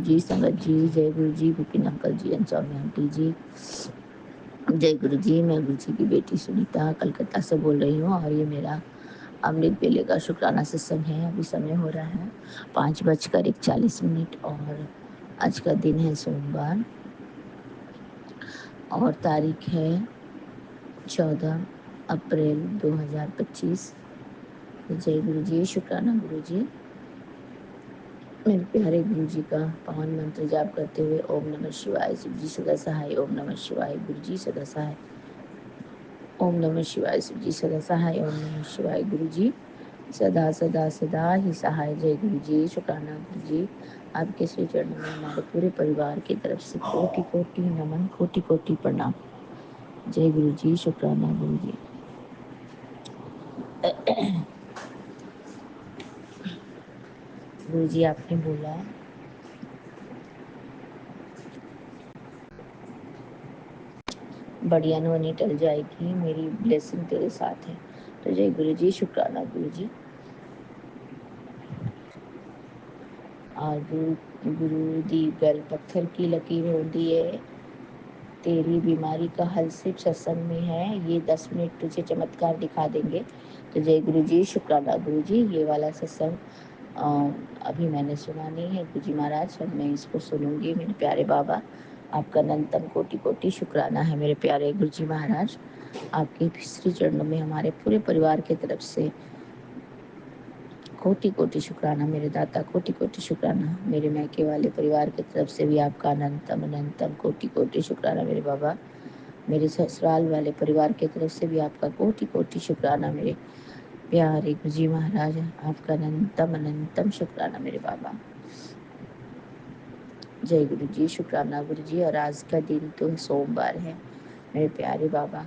जी, संगत जी, जय गुरु जी, विपिन अंकल जी, सौम्या आंटी जी, जय गुरु जी। मैं गुरु जी की बेटी सुनीता कलकत्ता से बोल रही हूँ और ये मेरा अमृत बेले का शुक्राना सत्संग है। अभी समय हो रहा है 5:41 और आज का दिन है सोमवार और तारीख है 14 अप्रैल 2025। जय गुरु जी, शुक्राना गुरु जी। मेरे प्यारे गुरु जी का पावन मंत्र जाप करते हुए ओम नमः शिवाय, शिव जी सदा सहाय, ओम नमः शिवाय, गुरु जी सदा सहाय, ओम नमः शिवाय, शिव जी सदा सहाय, ओम नमः शिवाय, गुरु जी सदा सदा सदा ही सहाय। जय गुरु जी, शुक्राना गुरु जी। आपके श्री चरणों में हमारे पूरे परिवार की तरफ से कोटि कोटि नमन, कोटि कोटि प्रणाम। जय गुरु जी, शुक्राना गुरु जी। गुरु जी आपने बोला बड़ी अनहोनी टल जाएगी, मेरी ब्लेसिंग तेरे साथ है। तो जय गुरु जी, शुक्राना गुरु जी। और गुरु दी गल पत्थर की लकीर होती है, तेरी बीमारी का हल सिर्फ सत्संग में है, ये 10 मिनट तुझे चमत्कार दिखा देंगे। तो जय गुरु जी, शुक्राना गुरु जी। ये वाला सत्संग अभी मैंने सुना नहीं है गुरु जी महाराज, अब मैं इसको सुनूंगी। मेरे प्यारे बाबा, आपका अनंतम कोटि कोटि शुक्राना है मेरे प्यारे गुरु जी महाराज। आपके श्री चरणों में हमारे पूरे परिवार की तरफ से कोटि कोटि शुक्राना मेरे दाता, कोटि कोटि शुक्राना। मेरे मैके वाले परिवार की तरफ से भी आपका अनंतम अनंतम कोटि कोटि शुक्राना मेरे बाबा। मेरे ससुराल वाले परिवार की तरफ से भी आपका कोटि कोटि शुक्राना मेरे प्यारे गुरु जी महाराज। आपका अनंतम अनंतम शुक्राना मेरे बाबा। जय गुरु जी, शुक्राना गुरु जी। और आज का दिन तो सोमवार है मेरे प्यारे बाबा,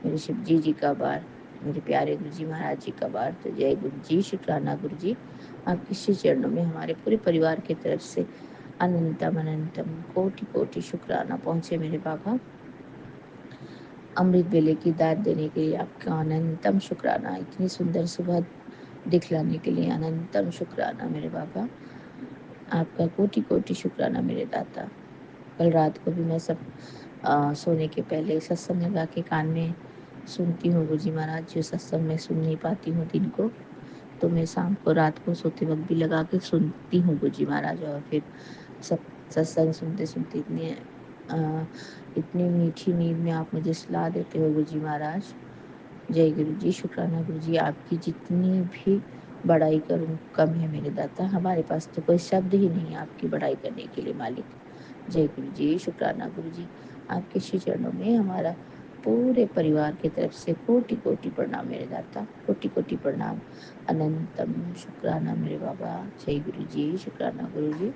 मेरे शिव जी का बार, मेरे प्यारे गुरु जी महाराज जी का बार। तो जय गुरु जी, शुक्राना गुरु जी। आपके श्री चरणों में हमारे पूरे परिवार की तरफ से अनंतम अनंतम कोटि कोटि शुक्राना पहुँचे मेरे बाबा। अमृत बेले की दाद देने के लिए आपका अनंतम शुक्राना, इतनी सुंदर सुबह दिखलाने के लिए अनंतम शुक्राना मेरे बाबा। आपका कोटि कोटि शुक्राना मेरे दाता। कल रात को भी मैं सब सोने के पहले सत्संग लगा के कान में सुनती हूँ गुरु जी महाराज। जो सत्संग में सुन नहीं पाती हूँ दिन को, तो मैं शाम को रात को सोते वक्त भी लगा के सुनती हूँ गुरु जी महाराज। और फिर सब सत्संग सुनते सुनते इतनी मीठी नींद में आप मुझे सुला देते हो गुरु जी महाराज। जय गुरु जी, शुक्राना गुरु जी। आपकी जितनी भी बड़ाई करूं कम है मेरे दाता। हमारे पास तो कोई शब्द ही नहीं है आपकी बड़ाई करने के लिए मालिक। जय गुरु जी, शुक्राना गुरु जी। आपके श्री चरणों में हमारा पूरे परिवार की तरफ से कोटि कोटि प्रणाम मेरे दाता, कोटि कोटि प्रणाम, अनंतम शुक्राना मेरे बाबा। जय गुरु जी, शुक्राना गुरु जी।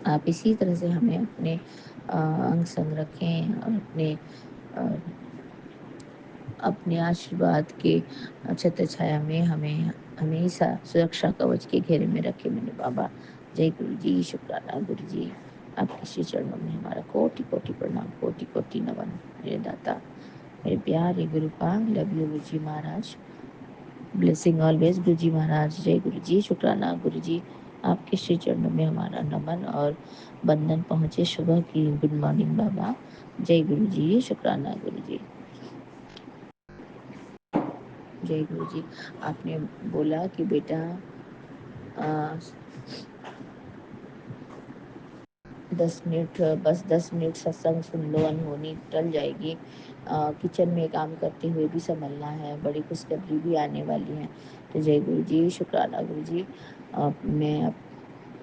आप इसी तरह से हमें अपने अंग संग रखें और अपने आशीर्वाद के छत्र छाया में हमें हमेशा सुरक्षा कवच के घेरे में रखे मेरे बाबा। जय गुरु जी, शुक्राना गुरु जी। आपके श्री चरणों में हमारा कोटि कोटि प्रणाम, कोटि कोटि नमन मेरे दाता, मेरे प्यारे गुरु पा। Love you Guru ji Maharaj, blessing always गुरु जी महाराज। जय गुरु जी, शुक्राना गुरु जी। आपके श्री चरणों में हमारा नमन और बंदन पहुँचे सुबह की। गुड मॉर्निंग बाबा। जय गुरु जी, शुक्राना गुरु जी। जय गुरु जी। आपने बोला कि बेटा 10 मिनट, बस 10 मिनट सत्संग सुन लो, अनहोनी टल जाएगी। किचन में काम करते हुए भी संभलना है, बड़ी खुशखबरी भी आने वाली है। तो जय गुरु जी, शुक्राना गुरु जी। मैं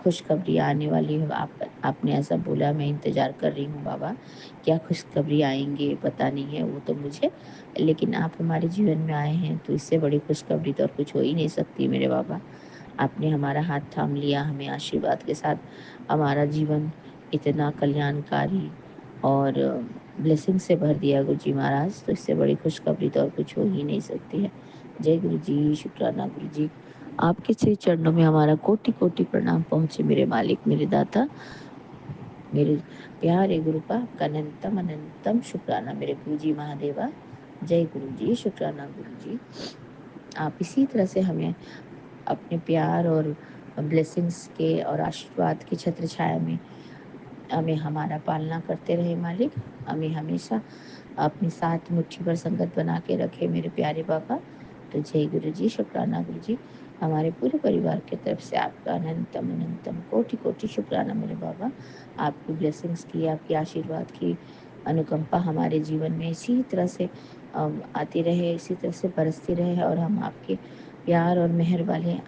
खुशखबरी आने वाली है, आपने ऐसा बोला, मैं इंतज़ार कर रही हूँ बाबा। क्या खुशखबरी आएंगे पता नहीं है वो तो मुझे, लेकिन आप हमारे जीवन में आए हैं तो इससे बड़ी खुशखबरी तो और कुछ हो ही नहीं सकती मेरे बाबा। आपने हमारा हाथ थाम लिया, हमें आशीर्वाद के साथ हमारा जीवन इतना कल्याणकारी और ब्लेसिंग से भर दिया गुरु जी महाराज। तो इससे बड़ी खुशखबरी तो और कुछ हो ही नहीं सकती है। जय गुरु जी, शुक्राना गुरु जी। आपके श्री चरणों में हमारा कोटि कोटि प्रणाम पहुँचे मेरे मालिक, मेरे दाता, मेरे प्यारे गुरु का अनंतम अनंतम शुक्राना मेरे गुरु जी महादेवा। जय गुरु जी, शुक्राना गुरु जी। आप इसी तरह से हमें अपने प्यार और ब्लेसिंग्स के और आशीर्वाद की छत्र छाया में हमें हमारा पालना करते रहे मालिक। हमें हमेशा अपनी साथ मुट्ठी पर संगत बना के रखे मेरे प्यारे बाबा। तो जय गुरु जी, शुक्राना गुरु जी। हमारे पूरे परिवार की तरफ से आपका अनंतम अनंतम कोटि कोटि शुक्राना मेरे बाबा। आपकी ब्लेसिंग्स की, आपकी आशीर्वाद की अनुकंपा हमारे जीवन में इसी तरह से आती रहे, इसी तरह से बरसती रहे और हम आपके प्यार और मेहर वाले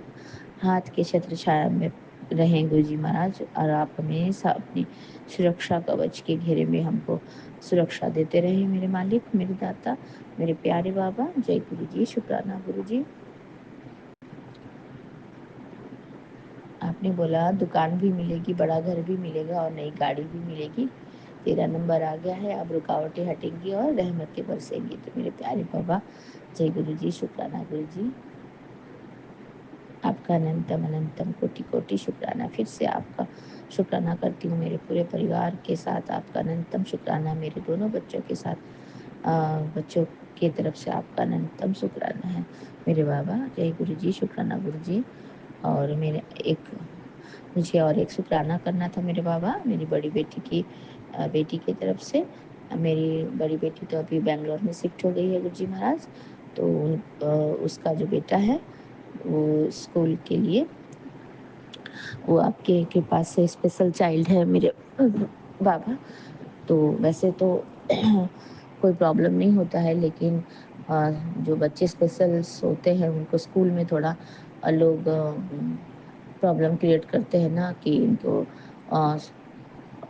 हाथ के छत्र छाया में रहें गुरु जी महाराज। और आप हमेशा अपनी सुरक्षा कवच के घेरे में हमको सुरक्षा देते रहे मेरे मालिक, मेरे दाता, मेरे प्यारे बाबा। जय गुरु जी, शुक्राना गुरु जी। आपने बोला दुकान भी मिलेगी, बड़ा घर भी मिलेगा और नई गाड़ी भी मिलेगी। 13 नंबर आ गया है, अब रुकावटें हटेंगी और रहमतें बरसेंगी। तो मेरे प्यारे बाबा, जय गुरु जी, शुक्राना गुरु जी। आपका अनंतम अनंतम कोटि कोटि शुक्राना। फिर से आपका शुक्राना करती हूँ मेरे पूरे परिवार के साथ। आपका अनंतम शुक्राना मेरे दोनों बच्चों के साथ, बच्चों की तरफ से आपका अनंतम शुक्राना है मेरे बाबा। जय गुरु जी, शुक्राना गुरु जी। और मेरे मुझे और एक शुक्राना करना था मेरे बाबा, मेरी बड़ी बेटी की तरफ से। मेरी बड़ी बेटी तो अभी बेंगलोर में शिफ्ट हो गई है गुरु जी महाराज। तो उसका जो बेटा है वो स्कूल के लिए, वो आपके के पास से स्पेशल चाइल्ड है मेरे बाबा। तो वैसे तो कोई प्रॉब्लम नहीं होता है, लेकिन जो बच्चे स्पेशल्स होते हैं उनको स्कूल में थोड़ा लोग प्रॉब्लम क्रिएट करते हैं ना, कि इनको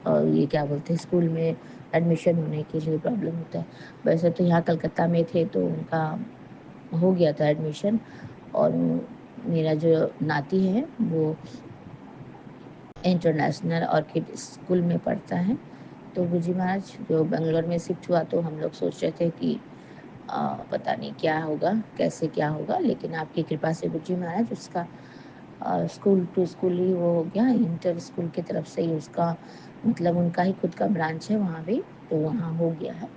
ये क्या बोलते हैं, स्कूल में एडमिशन होने के लिए प्रॉब्लम होता है। वैसे तो यहाँ कलकत्ता में थे तो उनका हो गया था एडमिशन। और मेरा जो नाती है वो इंटरनेशनल ऑर्किड स्कूल में पढ़ता है। तो गुरुजी महाराज जो बेंगलोर में शिफ्ट हुआ तो हम लोग सोच रहे थे कि पता नहीं क्या होगा, कैसे क्या होगा, लेकिन आपकी कृपा से गुरुजी महाराज उसका स्कूल टू स्कूल ही वो हो गया। इंटर स्कूल की तरफ से ही उसका, मतलब उनका ही खुद का ब्रांच है वहाँ भी, तो वहाँ हो गया है,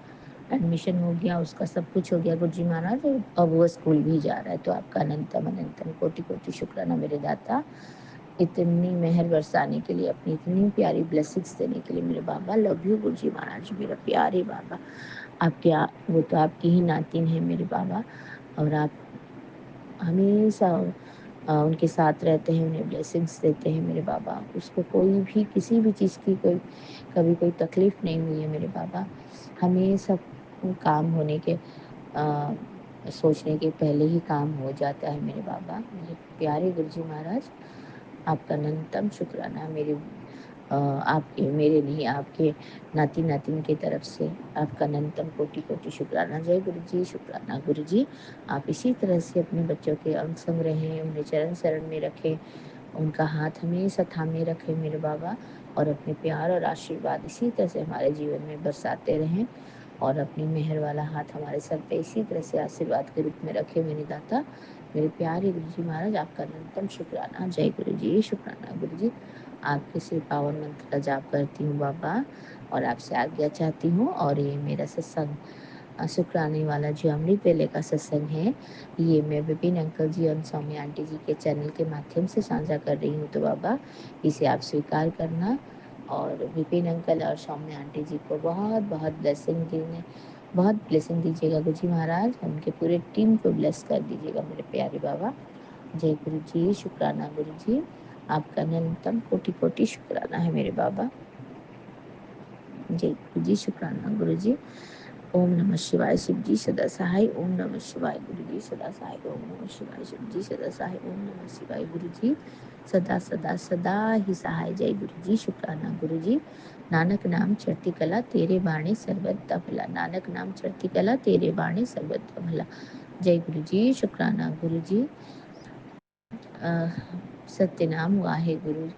एडमिशन हो गया उसका, सब कुछ हो गया गुरुजी महाराज। और अब वो स्कूल भी जा रहा है। तो आपका अनंतम अनंतम कोटि कोटि शुक्राना मेरे दाता, इतनी मेहर बरसाने के लिए, अपनी इतनी प्यारी ब्लेसिंग्स देने के लिए मेरे बाबा। लव यू गुरुजी महाराज, मेरा प्यारे बाबा। वो तो आपकी ही नातिन है मेरे बाबा, और आप हमेशा उनके साथ रहते हैं, उन्हें ब्लेसिंग्स देते हैं मेरे बाबा। उसको कोई भी किसी भी चीज़ की कभी कोई तकलीफ़ नहीं हुई है मेरे बाबा। हमेशा काम होने के सोचने के पहले ही काम हो जाता है मेरे बाबा। मेरे प्यारे गुरुजी महाराज, आपका अनंतम शुक्राना आपके, मेरे नहीं, आपके नाती नातिन की तरफ से आपका अनंतम कोटि कोटि शुक्राना। जय गुरु जी, शुक्राना गुरु जी। आप इसी तरह से अपने बच्चों के अंग संग रहें, उन्हें चरण शरण में रखें, उनका हाथ हमेशा थामे रखें मेरे बाबा। और अपने प्यार और आशीर्वाद इसी तरह से हमारे जीवन में बरसाते रहें, और अपनी मेहर वाला हाथ हमारे सर पे इसी तरह से आशीर्वाद के रूप में रखे मेरे दाता, मेरे प्यारे गुरु जी महाराज। आपका अनंतम शुक्राना। जय गुरु जी, शुक्राना गुरु जी। आपके श्री पावन मंत्र का जाप करती हूँ बाबा, और आपसे आज्ञा चाहती हूँ। और ये मेरा सत्संग शुक्राने वाला जो अमृत वेले का सत्संग है, ये मैं विपिन अंकल जी और सौम्या आंटी जी के चैनल के माध्यम से साझा कर रही हूँ। तो बाबा इसे आप स्वीकार करना, और विपिन अंकल और सौम्या आंटी जी को बहुत बहुत ब्लेसिंग दीजिएगा गुरु जी महाराज। उनके पूरे टीम को ब्लेस कर दीजिएगा मेरे प्यारे बाबा। जय गुरु जी, शुक्राना गुरु जी। आपका अनंतम कोटि कोटि शुक्राना है मेरे बाबा। जय गुरु जी, शुक्राना गुरु जी। ओम नमः शिवाय, शिव जी सदा सहाय। ओम नमः शिवाय, गुरु जी सदा सहाय। ओम नमः शिवाय, शिव जी सदा सहाय। ओम नमः शिवाय, गुरु जी सदा सदा सदा ही सहाय। जय गुरु जी, शुक्राना गुरु जी। नानक नाम चढ़ती कला, तेरे बाणे सर्वदा भला। नानक नाम चढ़ती कला, तेरे बाणे सर्वदा भला। जय गुरु जी, शुक्राना गुरु जी। सत्यनाम वाहे गुरु,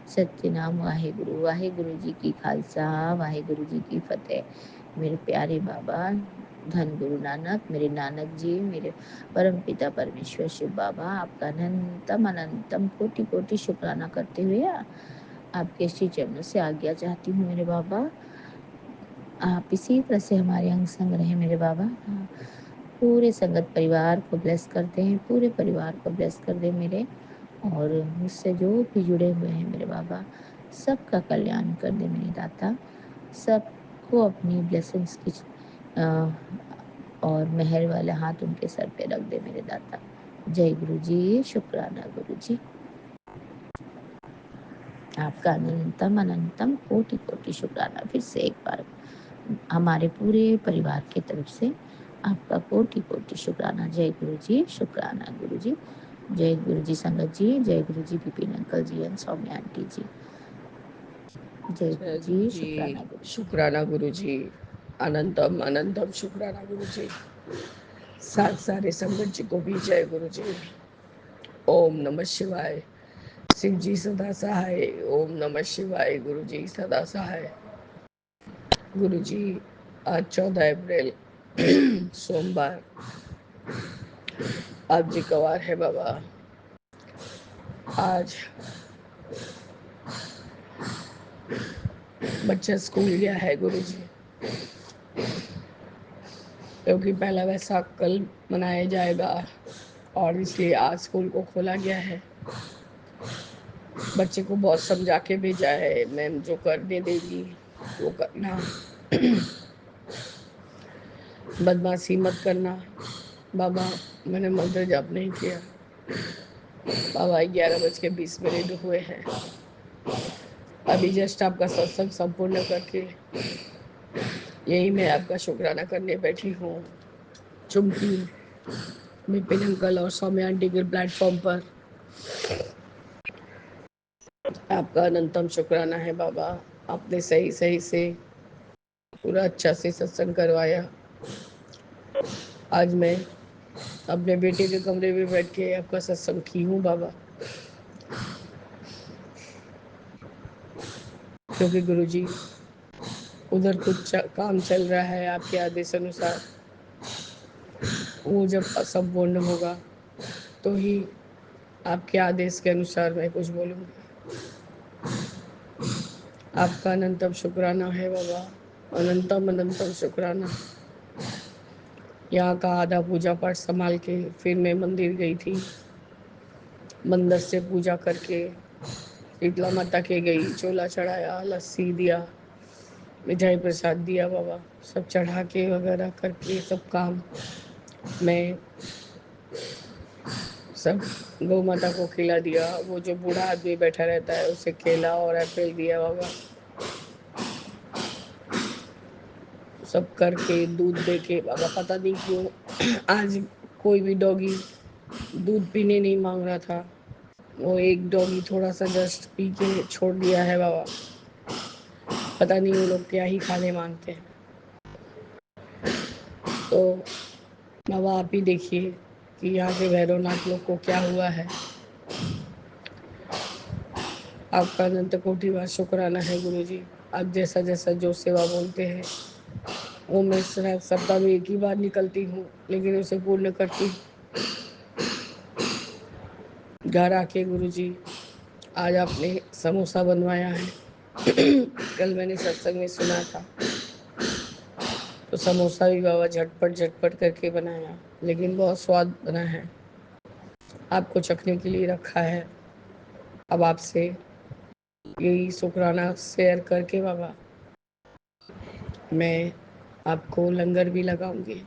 सत्यनाम वाहे गुरु। वाहे गुरु जी की खालसा, वाहे गुरु जी की फतेह। मेरे प्यारे बाबा धन गुरु नानक, मेरे नानक जी, मेरे परम पिता परमेश्वर शिव बाबा, आपका अनंतम अनंतम कोटि कोटि शुक्राना करते हुए आपके श्री चरणों से आज्ञा चाहती हूँ मेरे बाबा। आप इसी तरह से हमारे अंग संग रहे मेरे बाबा। पूरे संगत परिवार को ब्लेस करते हैं, पूरे परिवार को ब्लेस कर दे मेरे, और मुझसे जो भी जुड़े हुए हैं मेरे बाबा, सबका कल्याण कर दे मेरे दाता। सबको अपनी ब्लेसिंग्स की और मेहर वाले हाथ उनके सर पे रख दे मेरे दाता। जय गुरु जी, शुक्राना गुरु जी। आपका अनंतम अनंतम कोटि कोटि शुक्राना। फिर से एक बार हमारे पूरे परिवार की तरफ से आपका कोटि कोटि शुक्राना। जय गुरु जी, शुक्राना गुरु जी। जय गुरु जी संगत जी, जय गुरु जी Vipin uncle ji and Saumya aunty ji. जय गुरु जय गुरु जी, जी, शुक्राना गुरु जी। शुक्राना गुरु जी, अनंतम अनंतम शुक्राना गुरु जी। सारे संगत जी को भी जय गुरु जी। ओम नमः शिवाय। शिव जी सदा सहाय। ओम नमः शिवाय। गुरु जी सदा सहाय। गुरु जी, आज 14 अप्रैल सोमवार, आप जी का वार है बाबा। आज बच्चा स्कूल गया है गुरु जी, क्योंकि पहला वैसाख कल मनाया जाएगा और इसलिए आज स्कूल को खोला गया है। बच्चे को बहुत समझा के भेजा है, मैम जो करने देगी वो करना, बदमाशी मत करना। बाबा, मैंने मंत्र जाप नहीं किया। बाबा 11:20 हुए हैं। अभी जस्ट आपका सत्संग संपूर्ण करके यही मैं आपका शुक्राना करने बैठी हूँ। चुमकी विपिन अंकल और सौम्या आंटी के प्लेटफॉर्म पर आपका अनंतम शुक्राना है बाबा। आपने सही सही से पूरा अच्छा से सत्संग करवाया। आज मैं अपने बेटे के कमरे में बैठ के आपका सत्संग की हूँ बाबा, क्योंकि गुरुजी उधर कुछ काम चल रहा है आपके आदेश अनुसार। वो जब संपूर्ण होगा तो ही आपके आदेश के अनुसार मैं कुछ बोलूँगी। आपका अनंतम शुक्राना है बाबा, अनंतम अनंतम शुक्राना। यहाँ का आधा पूजा पाठ संभाल के फिर मैं मंदिर गई थी। मंदिर से पूजा करके शीतला माता के गई, चोला चढ़ाया, लस्सी दिया, मिठाई प्रसाद दिया बाबा, सब चढ़ा के वगैरह करके सब काम मैं सब गौ माता को खिला दिया। वो जो बूढ़ा आदमी बैठा रहता है उसे केला और एप्पल दिया बाबा, सब करके दूध दे के बाबा। पता नहीं क्यों आज कोई भी डॉगी दूध पीने नहीं मांग रहा था। वो एक डॉगी थोड़ा सा जस्ट पी के छोड़ दिया है बाबा। पता नहीं वो लोग क्या ही खाने मांगते हैं। तो बाबा आप ही देखिए कि यहाँ के भैरवनाथ लोग को क्या हुआ है। आपका अनंत कोटि बार शुक्राना है गुरु जी। आप जैसा जैसा जो सेवा बोलते हैं वो मैं सिर्फ सप्ताह में एक ही बार निकलती हूँ, लेकिन उसे पूर्ण करती। घर आके गुरु जी आज आपने समोसा बनवाया है। कल मैंने सत्संग में सुना था, तो समोसा भी बाबा झटपट झटपट करके बनाया, लेकिन बहुत स्वाद बना है। आपको चखने के लिए रखा है। अब आपसे यही शुक्राना शेयर करके बाबा मैं आपको लंगर भी लगाऊंगी।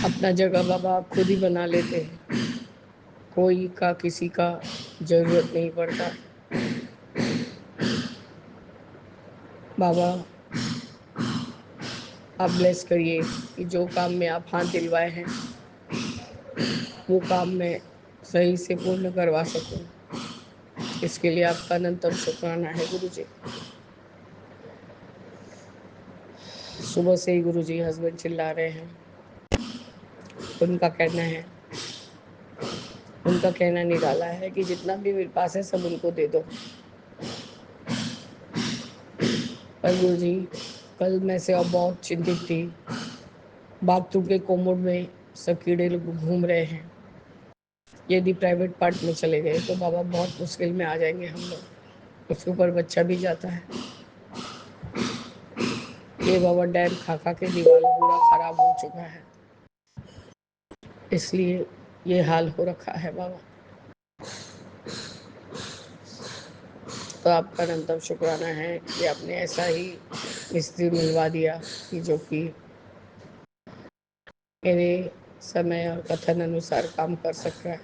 अपना जगह बाबा आप खुद ही बना लेते हैं, कोई का किसी का जरूरत नहीं पड़ता। बाबा आप ब्लेस करिए कि जो काम में आप हाथ दिलवाए हैं वो काम मैं सही से पूर्ण करवा सकूं। इसके लिए आपका अनंतम शुक्राना है गुरु जी। सुबह से ही गुरु जी हस्बैंड चिल्ला रहे हैं। उनका कहना है, उनका कहना निराला है कि जितना भी मेरे पास है सब उनको दे दो। पर गुरु जी कल मैं से अब बहुत चिंतित थी। बाथरूम के कोमोड में सब कीड़े लोग घूम रहे हैं। यदि प्राइवेट पार्ट में चले गए तो बाबा बहुत मुश्किल में आ जाएंगे हम लोग। उसके ऊपर बच्चा भी जाता है। ये बाबा डैम खा खा के दीवार पूरा खराब हो चुका है, इसलिए ये हाल हो रखा है बाबा। तो आपका अनंतम शुक्राना है कि आपने ऐसा ही मिस्त्री मिलवा दिया कि जो कि मेरे समय और कथन अनुसार काम कर सक रहा है।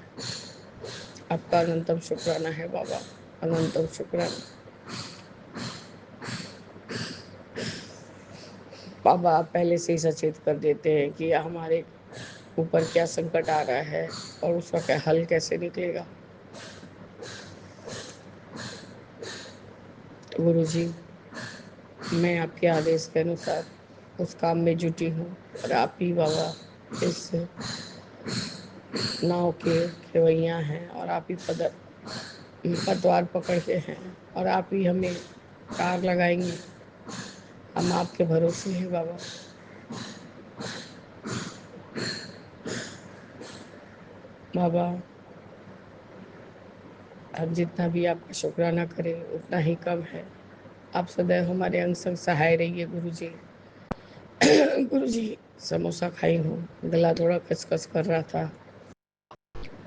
आपका अनंतम शुक्राना है बाबा, अनंतम शुक्राना। बाबा आप पहले से ही सचेत कर देते हैं कि हमारे ऊपर क्या संकट आ रहा है और उसका क्या हल कैसे निकलेगा। गुरु जी, मैं आपके आदेश के अनुसार उस काम में जुटी हूँ और आप ही बाबा इस नाव के खेवैया हैं और आप ही पतवार पकड़ के हैं और आप ही हमें पार लगाएंगे। हम आपके भरोसे हैं बाबा। बाबा हम जितना भी आपका शुक्राना करें उतना ही कम है। आप सदैव हमारे अंग संग सहाय रहिए गुरु जी। गुरु जी, समोसा खाई हूँ, गला थोड़ा खसखस कर रहा था।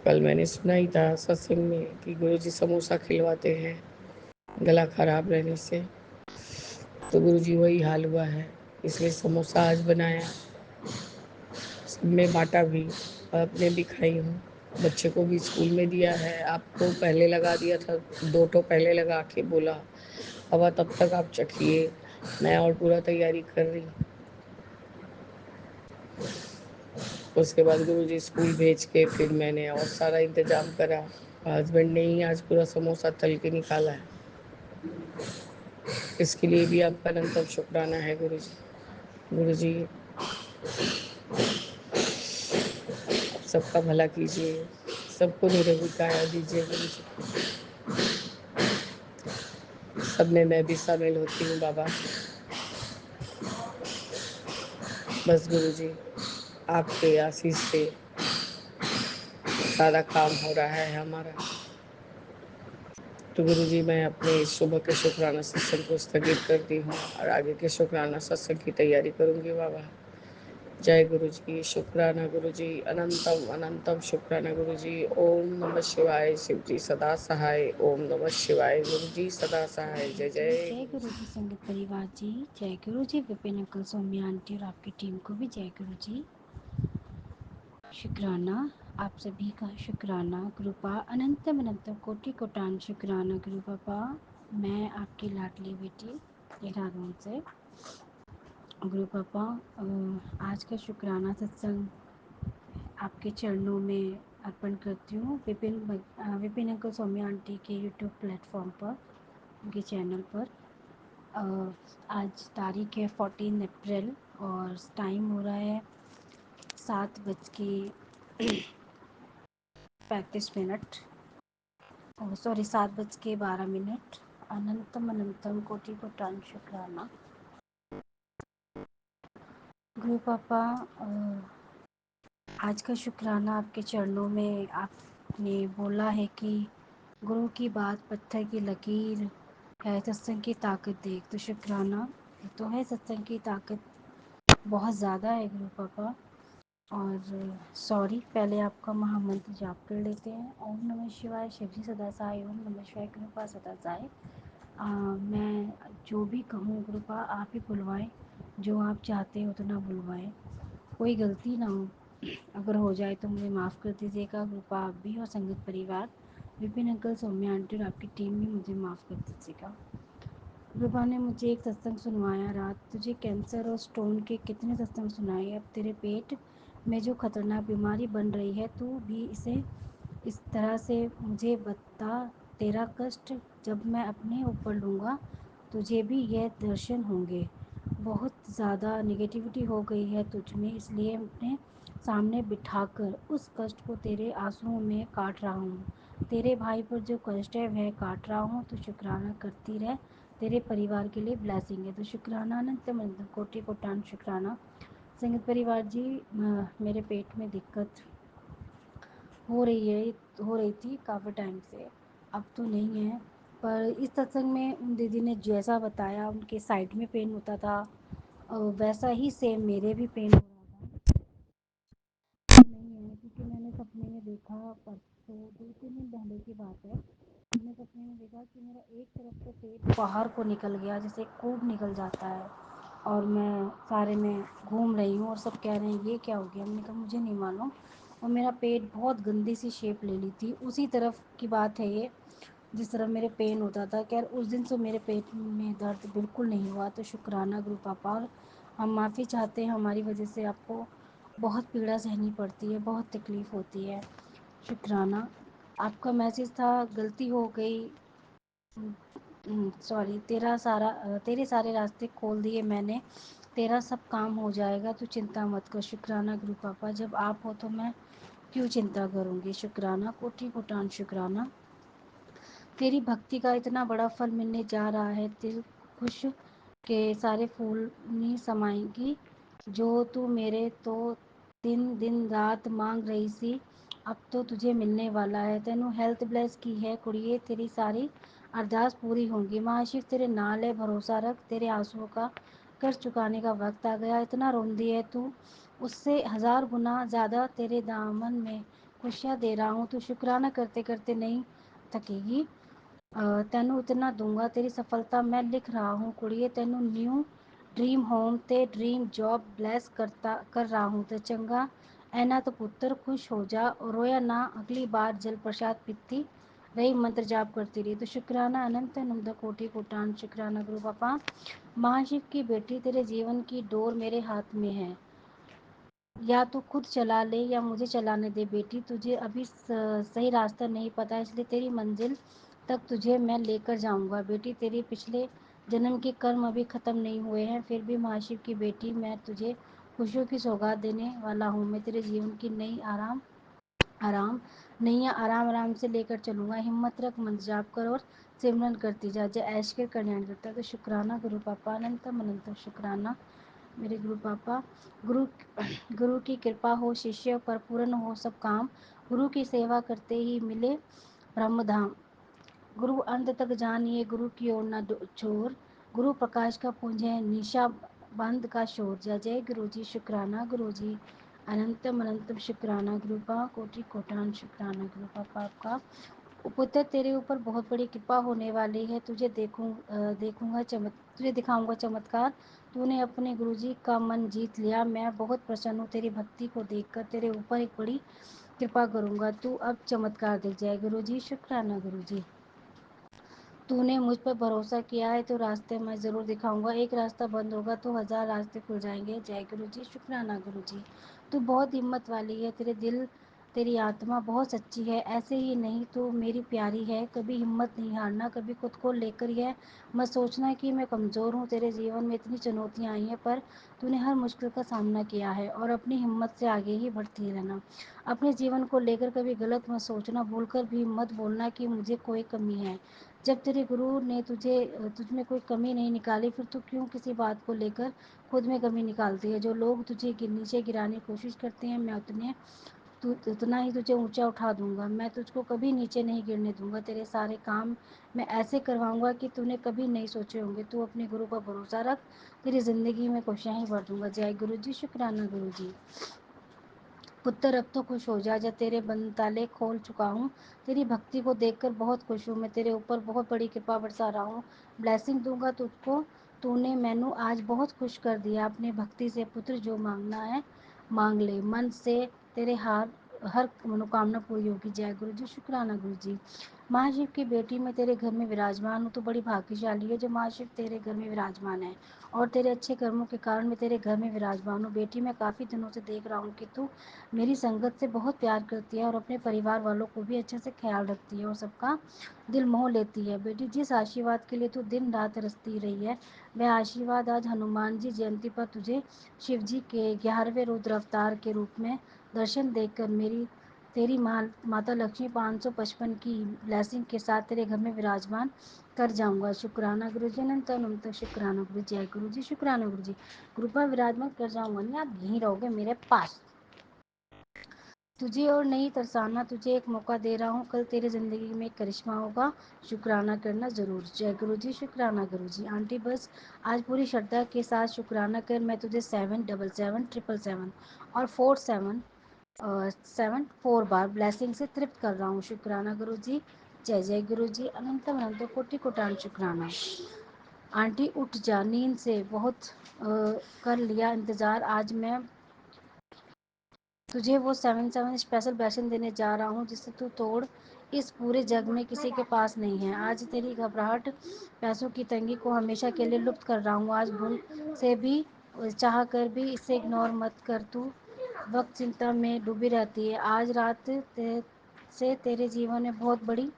कल मैंने सुना ही था सत्संग में कि गुरु जी समोसा खिलवाते हैं गला खराब रहने से। तो गुरु जी वही हाल हुआ है, इसलिए समोसा आज बनाया, सब में बांटा भी और अपने भी खाई हूँ। बच्चे को भी स्कूल में दिया है। आपको पहले लगा दिया था, 2 ठो पहले लगा के बोला अब तब तक आप चखिए, मैं और पूरा तैयारी कर रही। उसके बाद गुरुजी स्कूल भेज के फिर मैंने और सारा इंतजाम करा। हस्बैंड ने ही आज पूरा समोसा तल के निकाला है। इसके लिए भी आपका अनंतम शुक्राना है गुरुजी। गुरुजी आप सबका भला कीजिए, सबको निरोगी काया दीजिए गुरुजी। सब में मैं भी शामिल होती हूँ बाबा। बस गुरुजी आपके आशीष से सारा काम हो रहा है हमारा। तो गुरु जी, मैं अपने सुबह के शुक्राना सत्संग को स्थगित करती हूँ और आगे के शुक्राना सत्संग की तैयारी करूँगी बाबा। जय गुरु जी, शुक्राना गुरु जी, अनंतम अनंतम शुक्राना गुरु जी। ओम नमः शिवाय, शिव जी सदा सहाय। ओम नमः शिवाय, गुरु जी सदा सहाय। जय जय जय गुरु जी संगत परिवार जी। जय गुरु जी विपिन अंकल, सौम्या आंटी और आपकी टीम को भी जय गुरु जी। शुक्राना आप सभी का, शुक्राना कृपा अनंतम अनंतम कोटि कोटान शुक्राना गुरु बाबा। मैं आपकी लाडली बेटी देहरादून से गुरु पापा, आज का शुक्राना सत्संग आपके चरणों में अर्पण करती हूँ। विपिन अंकल सौम्या आंटी के यूट्यूब प्लेटफॉर्म पर, उनके चैनल पर। आज तारीख है 14 अप्रैल और टाइम हो रहा है 7:35। सॉरी, 7:12। अनंतम अनंतम कोटि कोटान शुक्राना गुरु पापा। आज का शुक्राना आपके चरणों में। आपने बोला है कि गुरु की बात पत्थर की लकीर है, सत्संग की ताकत देख। तो शुक्राना तो है, सत्संग की ताकत बहुत ज़्यादा है गुरु पापा। और सॉरी, पहले आपका महामंत्र जाप कर लेते हैं। ओम नमः शिवाय, शिव जी सदा सहाय। ओम नमः शिवाय, कृपा सदा सहाय। मैं जो भी कहूँ कृपा आप ही बुलवाएं, जो आप चाहते हो उतना बुलवाएं, कोई गलती ना हो। अगर हो जाए तो मुझे माफ़ कर दीजिएगा। कृपा आप भी और संगत परिवार, विपिन अंकल, सौम्या आंटी और आपकी टीम भी मुझे माफ़ कर दीजिएगा। कृपा ने मुझे एक सत्संग सुनवाया, रात तुझे कैंसर और स्टोन के कितने सत्संग सुनाए। अब तेरे पेट में जो खतरनाक बीमारी बन रही है, तू भी इसे इस तरह से मुझे बता। तेरा कष्ट जब मैं अपने ऊपर लूँगा, तुझे भी यह दर्शन होंगे। बहुत ज़्यादा नेगेटिविटी हो गई है तुझ में, इसलिए अपने सामने बिठाकर उस कष्ट को तेरे आंसुओं में काट रहा हूँ। तेरे भाई पर जो कष्ट है वह काट रहा हूँ, तो शुक्राना करती रह। तेरे परिवार के लिए ब्लेसिंग है। तो शुक्राना अनंतम अनंतम कोटि कोटान शुक्राना। संगत परिवार जी, मेरे पेट में दिक्कत हो रही थी काफ़ी टाइम से, अब तो नहीं है। पर इस सत्संग में उन दीदी ने जैसा बताया, उनके साइड में पेन होता था, वैसा ही सेम मेरे भी पेन हो रहा था। नहीं है कि क्योंकि मैंने सपने में देखा, परसों 2-3 दिन पहले की बात है, मैंने सपने में देखा कि मेरा एक तरफ तो पेट बाहर को निकल गया, जैसे कूब निकल जाता है, और मैं सारे में घूम रही हूँ और सब कह रहे हैं ये क्या हो गया। मैंने कहा मुझे नहीं मालूम, और मेरा पेट बहुत गंदी सी शेप ले ली थी। उसी तरफ की बात है ये, जिस तरह मेरे पेन होता था। खैर उस दिन से मेरे पेट में दर्द बिल्कुल नहीं हुआ। तो शुक्राना गुरु पापा, और हम माफ़ी चाहते हैं हमारी वजह से आपको बहुत पीड़ा सहनी पड़ती है, बहुत तकलीफ़ होती है। शुक्राना, आपका मैसेज था गलती हो गई, सॉरी, तेरे सारे रास्ते खोल दिए मैंने, तेरा सब काम हो जाएगा, तू चिंता मत कर। शुक्राना गुरु पापा, जब आप हो तो मैं क्यों चिंता करूँगी। शुक्राना, कोटि कोटान शुक्राना, तेरी भक्ति का इतना बड़ा फल मिलने जा रहा है। दिल खुश के सारे फूल नहीं समाएंगी, जो तू मेरे तो दिन दिन रात मांग रही सी, अब तो तुझे मिलने वाला है। तेनू हेल्थ ब्लेस की है कुड़िए, तेरी सारी अरदास पूरी होंगी। महाशिव तेरे नाल है, भरोसा रख, तेरे आंसुओं का कर्ज चुकाने का वक्त आ गया। इतना रोंदी है तू, उससे 1000 गुना ज़्यादा तेरे दामन में खुशियाँ दे रहा हूँ। तू शुक्राना करते करते नहीं थकेगी। ਤੈਨੂੰ इतना दूंगा, तेरी सफलता मैं लिख रहा हूँ कुड़िए। ਤੈਨੂੰ न्यू ड्रीम होम ते ड्रीम जॉब ब्लेस कर रहा हूँ ते चंगा ऐना तो पुत्र खुश हो जा और रोया ना। अगली बार जल प्रसाद पीती रही, मंत्र जाप करती रही। तो शुक्राना अनंत अनंत कोटि कोटान शुक्राना गुरु पापा। महाशिव की बेटी, तेरे जीवन की डोर मेरे हाथ में है, या तू खुद चला ले या मुझे चलाने दे बेटी। तुझे अभी सही रास्ता नहीं पता, इसलिए तेरी मंजिल तक तुझे मैं लेकर जाऊंगा बेटी। तेरे पिछले जन्म के कर्म अभी ख़त्म नहीं हुए हैं, फिर भी महाशिव की बेटी मैं तुझे खुशियों की सौगात देने वाला हूँ। मैं तेरे जीवन की नई आराम आराम नैया आराम आराम से लेकर चलूँगा। हिम्मत रख, मंत्र जाप कर और सिमरन करती जा, जय ऐश कर कल्याण करता है। तो शुक्राना गुरु पापा, अनंतम अनंतम शुक्राना मेरे गुरु पापा। गुरु गुरु की कृपा हो शिष्य पर, पूर्ण हो सब काम, गुरु की सेवा करते ही मिले ब्रह्मधाम। गुरु अंत तक जानिए, गुरु की ओर न छोर, गुरु प्रकाश का पुंज है, निशा बंद का शोर। जय जय गुरु जी, शुक्राना गुरु जी, अनंतम अनंतम शुक्राना गुरु पा, कोटि कोटान शुक्राना गुरु पापा आपका। पुत्र, तेरे ऊपर बहुत बड़ी कृपा होने वाली है। तुझे दिखाऊंगा चमत्कार। तूने अपने गुरुजी का मन जीत लिया, मैं बहुत प्रसन्न हूँ तेरी भक्ति को देखकर। तेरे ऊपर एक बड़ी कृपा करूंगा, तू अब चमत्कार दिख जाए। गुरुजी शुक्राना गुरुजी, तूने मुझ पर भरोसा किया है तो रास्ते मैं ज़रूर दिखाऊंगा। एक रास्ता बंद होगा तो 1000 रास्ते खुल जाएंगे। जय गुरु जी, शुक्राना गुरु जी। तू बहुत हिम्मत वाली है, तेरी आत्मा बहुत सच्ची है। ऐसे ही नहीं, तू मेरी प्यारी है, कभी हिम्मत नहीं हारना, कभी खुद को लेकर यह मत सोचना कि मैं कमज़ोर हूँ। तेरे जीवन में इतनी चुनौतियाँ आई हैं, पर तूने हर मुश्किल का सामना किया है और अपनी हिम्मत से आगे ही बढ़ती रहना। अपने जीवन को लेकर कभी गलत मत सोचना, भूलकर भी मत बोलना कि मुझे कोई कमी है। जब तेरे गुरु ने तुझ में कोई कमी नहीं निकाली, फिर तू क्यों किसी बात को लेकर खुद में कमी निकालती है। जो लोग तुझे नीचे गिराने की कोशिश करते हैं, मैं उतना ही तुझे ऊंचा उठा दूंगा। मैं तुझको कभी नीचे नहीं गिरने दूंगा। तेरे सारे काम मैं ऐसे करवाऊंगा कि तूने कभी नहीं सोचे होंगे। तू अपने गुरु पर भरोसा रख, तेरी ज़िंदगी में खुशियाँ ही भर दूंगा। जय गुरु जी, शुक्राना गुरु जी। पुत्र, अब तो खुश हो जा, जब तेरे बंद ताले खोल चुका हूँ। तेरी भक्ति को देखकर बहुत खुश हूँ। मैं तेरे ऊपर बहुत बड़ी कृपा बरसा रहा हूँ, ब्लेसिंग दूंगा तुझको। तूने मैनू आज बहुत खुश कर दिया। अपनी भक्ति से पुत्र जो मांगना है मांग ले, मन से तेरे हर मनोकामना पूरी होगी। जय गुरु जी, शुक्राना गुरु जी। महाशिव की बेटी, मैं तेरे घर में विराजमान हूँ तो बड़ी भाग्यशाली है जो महाशिव तेरे घर में विराजमान है, और तेरे अच्छे कर्मों के कारण मैं तेरे घर में विराजमान हूँ। बेटी, मैं काफ़ी दिनों से देख रहा हूँ कि तू मेरी संगत से बहुत प्यार करती है और अपने परिवार वालों को भी अच्छे से ख्याल रखती है और सबका दिल मोह लेती है। बेटी, जिस आशीर्वाद के लिए तू दिन रात तरसती रही है, वह आशीर्वाद आज हनुमान जी जयंती पर तुझे शिव जी के 11वें रुद्र अवतार के रूप में दर्शन देकर तेरी माता लक्ष्मी 555 की ब्लेसिंग के साथ तेरे घर में विराजमान कर जाऊंगा। शुक्राना गुरु जी, अनंत अनंत शुक्राना गुरु। जय गुरु जी, शुक्राना गुरु जी। गुरु पर विराजमान कर जाऊंगा, नहीं आप यहीं रहोगे मेरे पास। तुझे और नहीं तरसाना, तुझे एक मौका दे रहा हूँ, कल तेरी ज़िंदगी में एक करिश्मा होगा। शुक्राना करना ज़रूर। जय गुरु जी, शुक्राना गुरु जी। आंटी बस आज पूरी श्रद्धा के साथ शुक्राना कर। मैं तुझे 777 777 और 47 4 बार ब्लेसिंग से तृप्त कर रहा हूँ। शुक्राना गुरु जी। जय जय गुरु जी। अनंत अनंत कोटि कोटान शुक्राना। आंटी उठ जा, नींद से बहुत कर लिया इंतज़ार। आज मैं तुझे वो 7 स्पेशल ब्लेसिंग देने जा रहा हूँ जिससे तू तोड़ इस पूरे जग में किसी के पास नहीं है। आज तेरी घबराहट, पैसों की तंगी को हमेशा के लिए लुप्त कर रहा हूँ। आज भूल से भी चाह कर भी इसे इग्नोर मत कर। तू वक्त चिंता में डूबी रहती है। आज रात से तेरे जीवन में बहुत बड़ी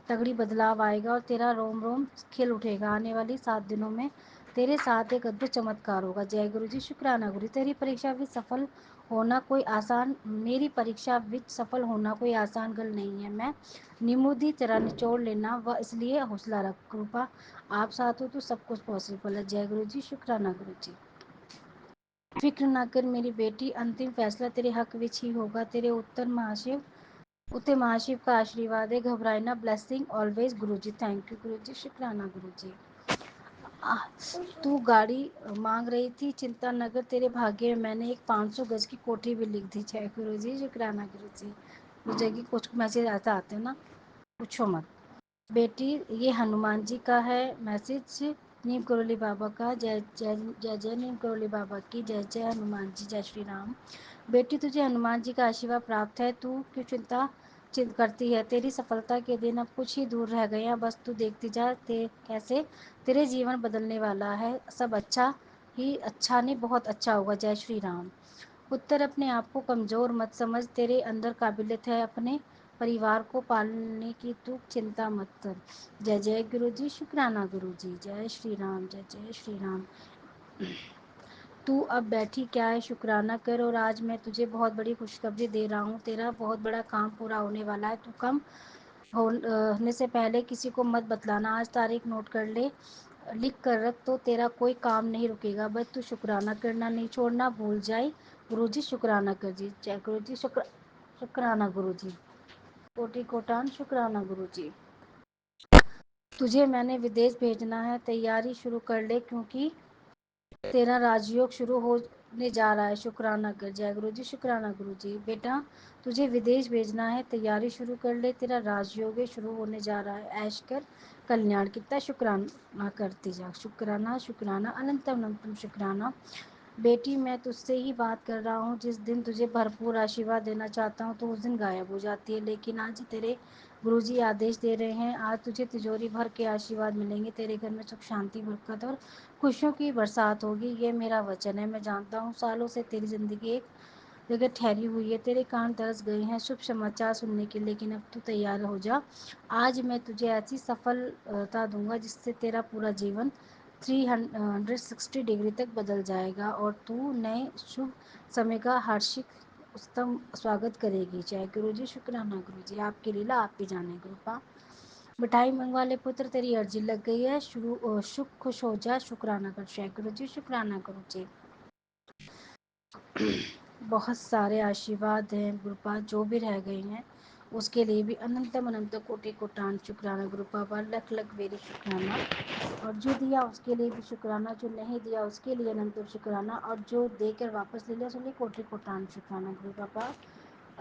तगड़ी बदलाव आएगा और तेरा रोम रोम खिल उठेगा। आने वाली 7 दिनों में तेरे साथ एक अद्भुत चमत्कार होगा। जय गुरु जी। शुक्राना गुरु। तेरी परीक्षा भी सफल होना कोई आसान मेरी परीक्षा विच सफल होना कोई आसान गल नहीं है। मैं निमुदी तरह निचोड़ लेना व इसलिए हौसला रख। कृपा आप साथ हो तो सब कुछ पॉसिबल है। जय गुरु जी। शुक्राना गुरु जी। फिक्र ना कर मेरी बेटी, अंतिम फैसला तेरे हक विच ही होगा। तेरे उत्तर महाशिव का आशीर्वाद है। घबराए ना। Blessing always Guru ji. Thank you गुरु जी। शुक्राना गुरु जी। तू गाड़ी मांग रही थी, चिंता न कर। तेरे भाग्य में मैंने एक 500 गज की कोठी भी लिख दी। जय गुरु जी। शुक्राना गुरु जी। मुझे कि कुछ मैसेज ऐसा आते हैं ना, पूछो मत। बेटी ये हनुमान जी का है मैसेज। नीम करोली बाबा का। जय जय जय जय नीम करोली बाबा की। जय जय हनुमान जी। जय श्री राम। बेटी तुझे हनुमान जी का आशीर्वाद प्राप्त है। तू क्यों चिंता करती है। तेरी सफलता के दिन अब कुछ ही दूर रह गए हैं। बस तू देखती जा कैसे तेरे जीवन बदलने वाला है। सब अच्छा नहीं बहुत अच्छा होगा। जय श्री राम। उत्तर अपने आप को कमज़ोर मत समझ। तेरे अंदर काबिलियत है। अपने परिवार को पालने की तू चिंता मत कर। जय जय गुरु जी। शुक्राना गुरु जी। जय श्री राम। जय जय श्री राम। तू अब बैठी क्या है, शुक्राना कर। और आज मैं तुझे बहुत बड़ी खुशखबरी दे रहा हूँ। तेरा बहुत बड़ा काम पूरा होने वाला है। तू कम होने से पहले किसी को मत बतलाना। आज तारीख नोट कर ले, लिख कर रख। तो तेरा कोई काम नहीं रुकेगा। बस तू शुक्राना करना नहीं छोड़ना। भूल जाए गुरु जी। शुक्राना कर जी। जय गुरु जी। शुक्राना गुरु जी। कोटि कोटान शुक्राना गुरु जी। तुझे मैंने विदेश भेजना है, तैयारी शुरू कर ले क्योंकि तेरा राजयोग शुरू होने जा रहा है। शुक्राना कर। जय गुरु जी। शुक्राना गुरु जी। बेटा तुझे विदेश भेजना है, तैयारी शुरू कर ले। तेरा राजयोग शुरू होने जा रहा है। ऐश कर, कल्याण कितना शुक्राना करती जा। शुक्राना शुक्राना अनंतम अनंतम शुक्राना। बेटी मैं तुझसे ही बात कर रहा हूँ। जिस दिन तुझे भरपूर आशीर्वाद देना चाहता हूँ तो उस दिन गायब हो जाती है। लेकिन आज तेरे गुरुजी आदेश दे रहे हैं। आज तुझे तिजोरी भर के आशीर्वाद मिलेंगे। तेरे घर में सुख शांति बरकत और खुशियों की बरसात होगी। ये मेरा वचन है। मैं जानता हूँ सालों से तेरी ज़िंदगी एक जगह ठहरी हुई है। तेरे कान तरस गए हैं शुभ समाचार सुनने के, लेकिन अब तू तैयार हो जा। आज मैं तुझे ऐसी सफलता दूंगा जिससे तेरा पूरा जीवन 360 डिग्री तक बदल जाएगा और तू नए शुभ समय का हर्षित उत्तम स्वागत करेगी। जय गुरु जी। शुक्राना गुरु जी। आपकी लीला आप ही जाने। कृपा मिठाई मंगवा ले पुत्र, तेरी अर्जी लग गई है। शुभ खुश हो जा। शुक्राना कर। जय गुरु जी। शुक्राना गुरु जी। बहुत सारे आशीर्वाद हैं गुरुपा, जो भी रह गए हैं उसके लिए भी अनंतम अनंत कोटि कोटान शुक्राना। गुरुपा पर लख लख बेरी शुक्राना। और जो दिया उसके लिए भी शुक्राना, जो नहीं दिया उसके लिए अनंत शुक्राना, और जो देकर वापस ले लिया उसके लिए कोटि कोटान शुक्राना। गुरु पापा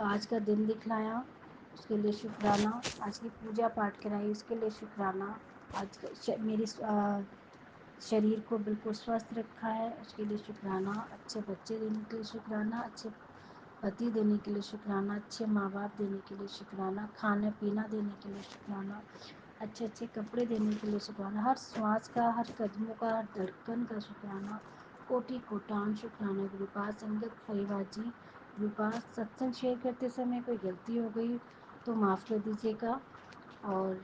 आज का दिन दिखलाया उसके लिए शुक्राना। आज की पूजा पाठ कराई उसके लिए शुक्राना। आज मेरी शरीर को बिल्कुल स्वस्थ रखा है उसके लिए शुक्राना। अच्छे बच्चे देने के लिए शुक्राना। अच्छे पति देने के लिए शुक्राना। अच्छे माँ बाप देने के लिए शुक्राना। खाना पीना देने के लिए शुक्राना। अच्छे अच्छे कपड़े देने के लिए शुक्राना। हर श्वास का, हर कदमों का, हर धड़कन का शुक्राना। कोटि कोटान शुक्राना। गुरुपाद संगत परिवार जी, गुरुपाद सत्संग शेयर करते समय कोई गलती हो गई तो माफ़ कर दीजिएगा। और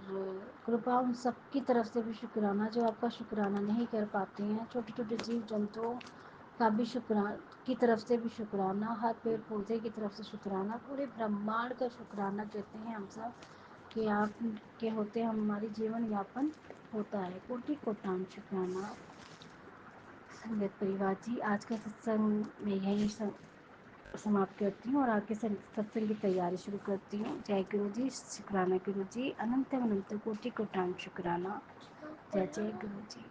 कृपा उन सब की तरफ से भी शुक्राना जो आपका शुक्राना नहीं कर पाते हैं। छोटे छोटे जीव जंतुओं का भी शुक्राना की तरफ से भी शुक्राना। हर पेड़ पौधे की तरफ से शुक्राना। पूरे ब्रह्मांड का शुक्राना कहते हैं हम सब कि आप के होते हमारी जीवन यापन होता है। कोटि कोटान शुक्राना। संगत परिवार जी, आज का सत्संग में यही समाप्त करती हूँ और आगे सत्संग की तैयारी शुरू करती हूँ। जय गुरु जी। शुक्राना गुरु जी। अनंत अनंत कोटि कोटान शुक्राना। जय जय गुरु जी।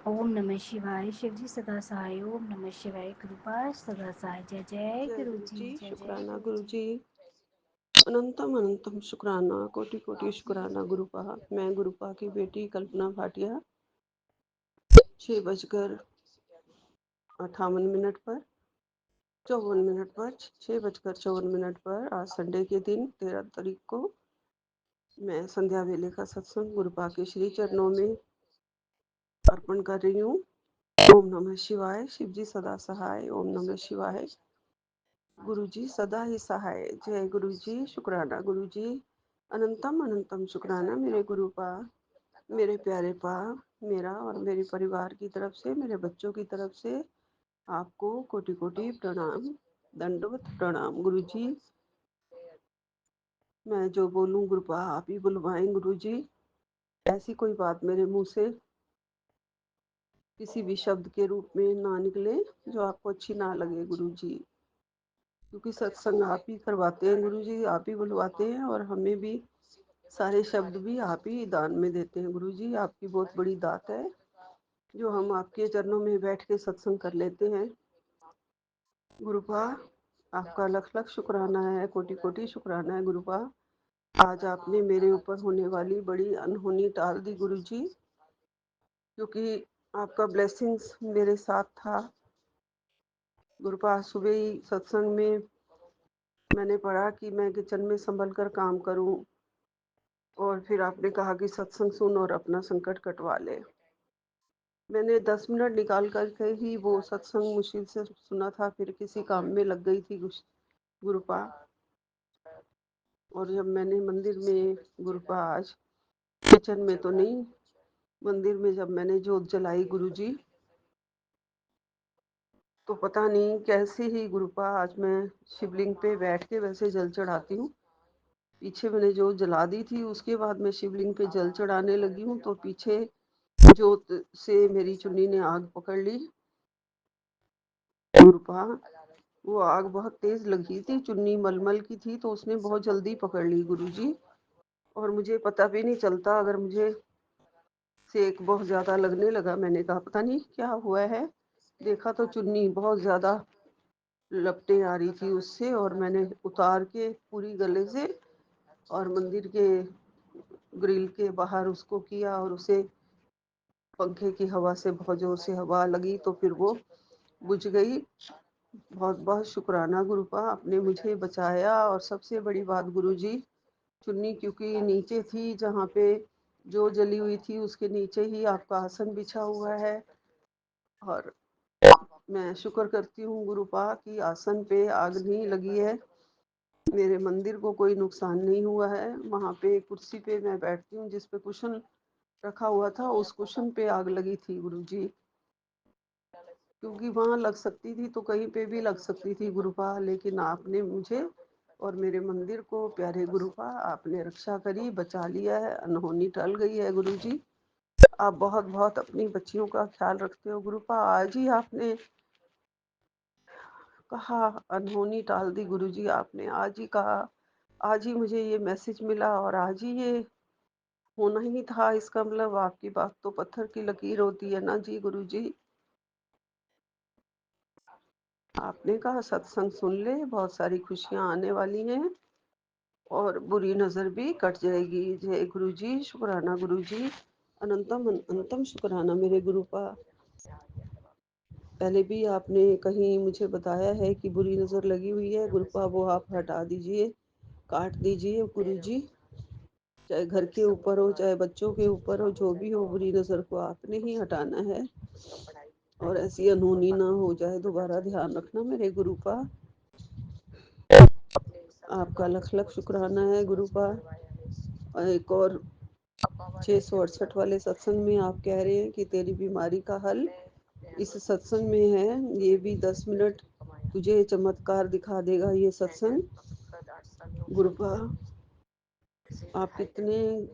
ओम नमः शिवाय। शिव जी सदा सहाय। ओम नमः शिवाय। कृपा सदा सहाय। जय जय जय गुरु गुरु जी। जी, जय जय शुक्राना गुरु गुरु जी। जी। अनंतम अनंतम शुक्राना, कोटि कोटि शुक्राना गुरुपा। मैं गुरुपा की बेटी कल्पना भाटिया 6:58 पर 54 पर 6:54 पर आज संडे के दिन 13 तारीख को मैं संध्या वेले का सत्संग गुरुपा के श्री चरणों में अर्पण कर रही हूँ। ओम नमः शिवाय। शिव जी सदा सहाय। ओम नमः शिवाय। गुरु जी सदा ही सहाय। जय गुरु जी, शुक्राना गुरु जी। अनंतम अनंतम शुक्राना मेरे गुरु पा, मेरे प्यारे पा, मेरा और मेरे परिवार की तरफ से, मेरे बच्चों की तरफ से आपको कोटि कोटि प्रणाम, दंडवत प्रणाम गुरु जी। मैं जो बोलूं गुरुपा आप ही बुलवाएं गुरु जी। ऐसी कोई बात मेरे मुंह से किसी भी शब्द के रूप में ना निकले जो आपको अच्छी ना लगे गुरु जी, क्योंकि सत्संग आप ही करवाते हैं गुरु जी, आप ही बुलवाते हैं और हमें भी सारे शब्द भी आप ही दान में देते हैं गुरु जी। आपकी बहुत बड़ी दात है जो हम आपके चरणों में बैठ के सत्संग कर लेते हैं गुरुपा। आपका लख लख शुक्राना है, कोटि कोटि शुक्राना है गुरुपा। आज आपने मेरे ऊपर होने वाली बड़ी अनहोनी टाल दी गुरु जी, क्योंकि आपका ब्लेसिंग्स मेरे साथ था गुरुपा। सुबह ही सत्संग में मैंने पढ़ा कि मैं किचन में संभल कर काम करूं, और फिर आपने कहा कि सत्संग सुन और अपना संकट कटवा ले। मैंने 10 मिनट निकाल कर ही वो सत्संग मुश्किल से सुना था, फिर किसी काम में लग गई थी गुरुपा। और जब मैंने मंदिर में गुरुपा आज किचन में तो नहीं, मंदिर में जब मैंने जोत जलाई गुरु जी, तो पता नहीं कैसे ही गुरुपा आज मैं शिवलिंग पे बैठ के वैसे जल चढ़ाती हूँ। पीछे मैंने जोत जला दी थी, उसके बाद मैं शिवलिंग पे जल चढ़ाने लगी हूँ तो पीछे जोत से मेरी चुन्नी ने आग पकड़ ली गुरुपा। वो आग बहुत तेज लगी थी, चुन्नी मलमल की थी तो उसने बहुत जल्दी पकड़ ली गुरुजी, और मुझे पता भी नहीं चलता। अगर मुझे सेक बहुत ज्यादा लगने लगा, मैंने कहा पता नहीं क्या हुआ है, देखा तो चुन्नी बहुत ज्यादा लपटें आ रही थी उससे, और मैंने उतार के पूरी गले से और मंदिर के ग्रिल के बाहर उसको किया, और उसे पंखे की हवा से बहुत जोर से हवा लगी तो फिर वो बुझ गई। बहुत बहुत शुक्राना गुरुपा, आपने मुझे बचाया। और सबसे बड़ी बात गुरुजी, चुन्नी क्योंकि नीचे थी, जहाँ पे जो जली हुई थी उसके नीचे ही आपका आसन बिछा हुआ है, और मैं शुक्र करती हूँ गुरुपा कि आसन पे आग नहीं लगी है, मेरे मंदिर को कोई नुकसान नहीं हुआ है। वहाँ पे कुर्सी पे मैं बैठती हूँ जिस पे कुशन रखा हुआ था, उस कुशन पे आग लगी थी गुरुजी, क्योंकि वहां लग सकती थी तो कहीं पे भी लग सकती थी गुरुपा, लेकिन आपने मुझे और मेरे मंदिर को, प्यारे गुरुपा, आपने रक्षा करी, बचा लिया है, अनहोनी टल गई है गुरुजी। आप बहुत बहुत अपनी बच्चियों का ख्याल रखते हो गुरुपा। आज ही आपने कहा, अनहोनी टाल दी गुरुजी आपने, आज ही कहा, आज ही मुझे ये मैसेज मिला और आज ही ये होना ही था। इसका मतलब आपकी बात तो पत्थर की लकीर होती है ना जी गुरुजी। आपने कहा सत्संग सुन ले, बहुत सारी खुशियां आने वाली हैं और बुरी नजर भी कट जाएगी। जय गुरु जी, शुक्राना गुरु जी। अनंतम अनंतम शुक्राना मेरे गुरुपा। पहले भी आपने कहीं मुझे बताया है कि बुरी नजर लगी हुई है गुरुपा, वो आप हटा दीजिए, काट दीजिए गुरु जी। चाहे घर के ऊपर हो, चाहे बच्चों के ऊपर हो, जो भी हो, बुरी नजर को आपने ही हटाना है, और ऐसी अनहोनी ना हो जाए दोबारा, ध्यान रखना मेरे गुरुपा। आपका लख लख शुक्राना है गुरुपा। एक और 668 वाले सत्संग में आप कह रहे हैं कि तेरी बीमारी का हल इस सत्संग में है, ये भी 10 मिनट तुझे चमत्कार दिखा देगा ये सत्संग गुरुपा। आप कितने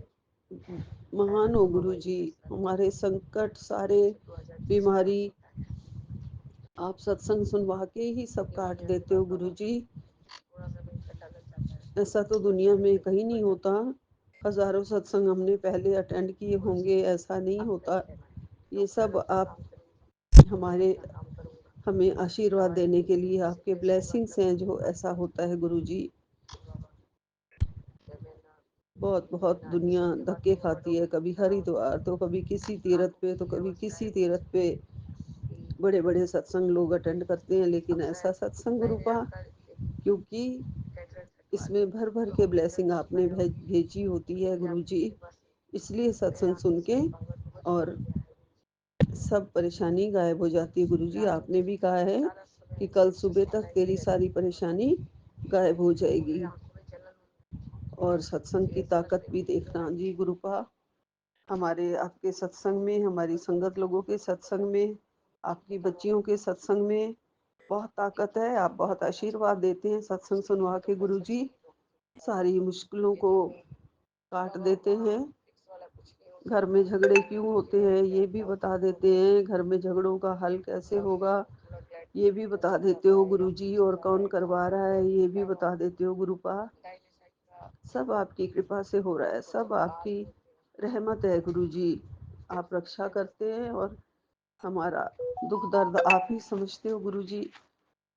महान हो गुरु जी, हमारे संकट सारे बीमारी आप सत्संग सुनवा के ही सब काट देते हो गुरु जी। ऐसा तो दुनिया में कहीं नहीं होता। हजारों सत्संग हमने पहले अटेंड किए होंगे, ऐसा नहीं होता। ये सब आप हमारे हमें आशीर्वाद देने के लिए आपके ब्लेसिंग्स हैं जो ऐसा होता है गुरुजी। बहुत बहुत दुनिया धक्के खाती है, कभी हरिद्वार तो कभी किसी तीर्थ पे तो कभी किसी तीर्थ पे बड़े बड़े सत्संग लोग अटेंड करते हैं, लेकिन ऐसा सत्संग रूपा क्योंकि इसमें भर भर के ब्लेसिंग आपने भेजी होती है गुरुजी, इसलिए सत्संग सुन के और सब परेशानी गायब हो जाती है। गुरुजी आपने भी कहा है कि कल सुबह तक तेरी सारी परेशानी गायब हो जाएगी। और सत्संग की ताकत भी देखना जी गुरुपा, हमारे आपके सत्संग में, हमारी संगत लोगों के सत्संग में, आपकी बच्चियों के सत्संग में बहुत ताकत है। आप बहुत आशीर्वाद देते हैं सत्संग सुनवा के गुरुजी, सारी मुश्किलों को काट देते हैं। घर में झगड़े क्यों होते हैं ये भी बता देते हैं, घर में झगड़ों का हल कैसे होगा ये भी बता देते हो गुरुजी, और कौन करवा रहा है ये भी बता देते हो गुरुपा। सब आपकी कृपा से हो रहा है, सब आपकी रहमत है गुरुजी। आप रक्षा करते हैं और हमारा दुख दर्द आप ही समझते हो गुरुजी,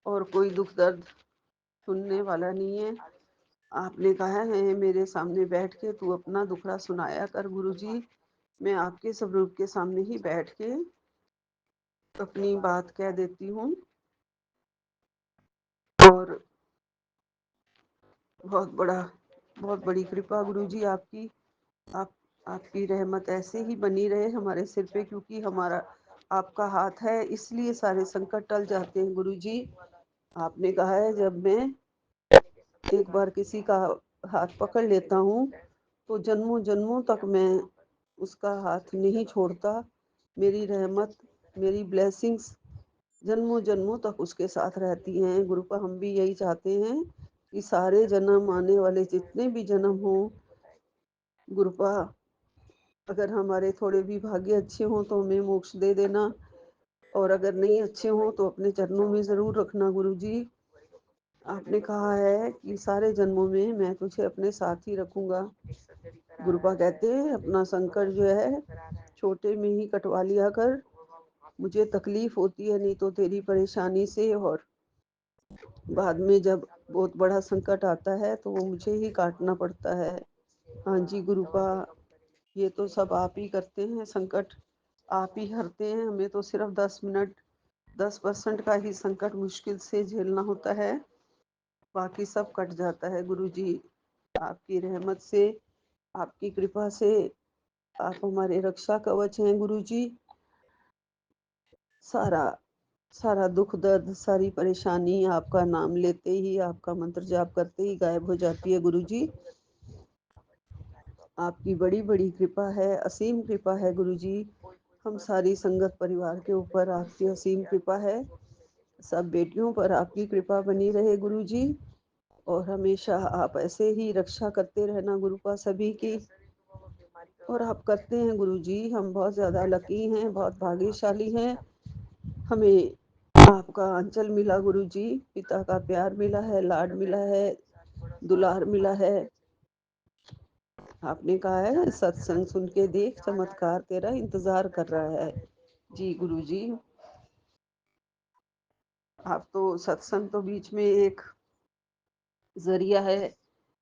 और कोई दुख दर्द सुनने वाला नहीं है। आपने कहा है मेरे सामने बैठ के तू अपना दुखड़ा सुनाया कर गुरुजी, मैं आपके स्वरूप के सामने ही बैठ के अपनी बात कह देती हूँ। और बहुत बड़ी कृपा गुरुजी आपकी। आप आपकी रहमत ऐसे ही बनी रहे हमारे सिर पे, क्योंकि हमारा आपका हाथ है इसलिए सारे संकट टल जाते हैं गुरुजी। आपने कहा है जब मैं एक बार किसी का हाथ पकड़ लेता हूँ तो जन्मों जन्मों तक मैं उसका हाथ नहीं छोड़ता। मेरी रहमत, मेरी ब्लेसिंग्स जन्मों जन्मों तक उसके साथ रहती हैं गुरुपा। हम भी यही चाहते हैं कि सारे जन्म आने वाले जितने भी जन्म हों गुरुपा, अगर हमारे थोड़े भी भाग्य अच्छे हों तो हमें मोक्ष दे देना, और अगर नहीं अच्छे हों तो अपने चरणों में जरूर रखना गुरुजी। आपने कहा है कि सारे जन्मों में मैं तुझे अपने साथ ही रखूंगा। गुरुपा कहते हैं अपना संकट जो है छोटे में ही कटवा लिया कर, मुझे तकलीफ होती है नहीं तो तेरी परेशानी से, और बाद में जब बहुत बड़ा संकट आता है तो वो मुझे ही काटना पड़ता है। हाँ जी गुरुपा, ये तो सब आप ही करते हैं, संकट आप ही हरते हैं। हमें तो सिर्फ 10 मिनट 10% का ही संकट मुश्किल से झेलना होता है, बाकी सब कट जाता है गुरुजी। आपकी रहमत से, आपकी कृपा से आप हमारे रक्षा कवच हैं गुरुजी। सारा सारा दुख दर्द, सारी परेशानी आपका नाम लेते ही, आपका मंत्र जाप करते ही गायब हो जाती है गुरुजी। आपकी बड़ी बड़ी कृपा है, असीम कृपा है गुरुजी। हम सारी संगत परिवार के ऊपर आपकी असीम कृपा है। सब बेटियों पर आपकी कृपा बनी रहे गुरुजी, और हमेशा आप ऐसे ही रक्षा करते रहना गुरुपा सभी की। और आप करते हैं गुरुजी, हम बहुत ज़्यादा लकी हैं, बहुत भाग्यशाली हैं। हमें आपका अंचल मिला गुरुजी, पिता का प्यार मिला है, लाड मिला है, दुलार मिला है। आपने कहा है सत्संग सुन के देख, चमत्कार तेरा इंतजार कर रहा है। जी गुरुजी, आप तो सत्संग तो बीच में एक जरिया है,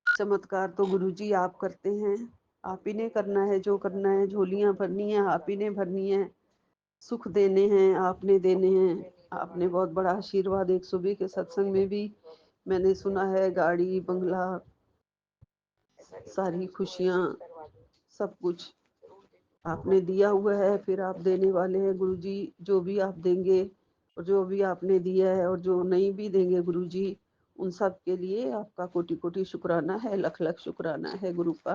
चमत्कार तो गुरुजी आप करते हैं। आप ही ने करना है जो करना है, झोलियां भरनी है आप ही ने भरनी है, सुख देने हैं आपने देने हैं। आपने बहुत बड़ा आशीर्वाद, एक सुबह के सत्संग में भी मैंने सुना है, गाड़ी बंगला सारी खुशियाँ सब कुछ आपने दिया हुआ है, फिर आप देने वाले हैं गुरुजी। जो भी आप देंगे और जो भी आपने दिया है और जो नहीं भी देंगे गुरुजी, उन सब के लिए आपका कोटि कोटि शुक्राना है, लख लख शुक्राना है गुरुपा।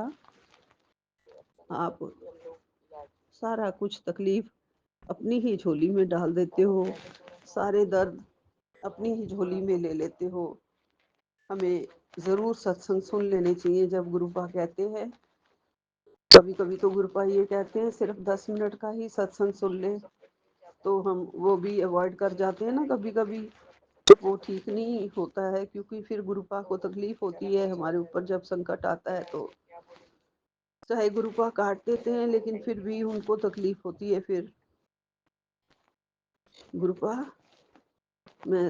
आप सारा कुछ तकलीफ अपनी ही झोली में डाल देते हो, सारे दर्द अपनी ही झोली में ले लेते हो। हमें जरूर सत्संग सुन लेने चाहिए जब गुरुपा कहते हैं। कभी कभी तो गुरुपा ये कहते हैं सिर्फ 10 मिनट का ही सत्संग सुन ले, तो हम वो भी अवॉइड कर जाते हैं ना कभी कभी। वो ठीक नहीं होता है, क्योंकि फिर गुरुपा को तकलीफ होती है हमारे ऊपर जब संकट आता है, तो चाहे गुरुपा काट देते हैं लेकिन फिर भी उनको तकलीफ होती है फिर। गुरुपा मैं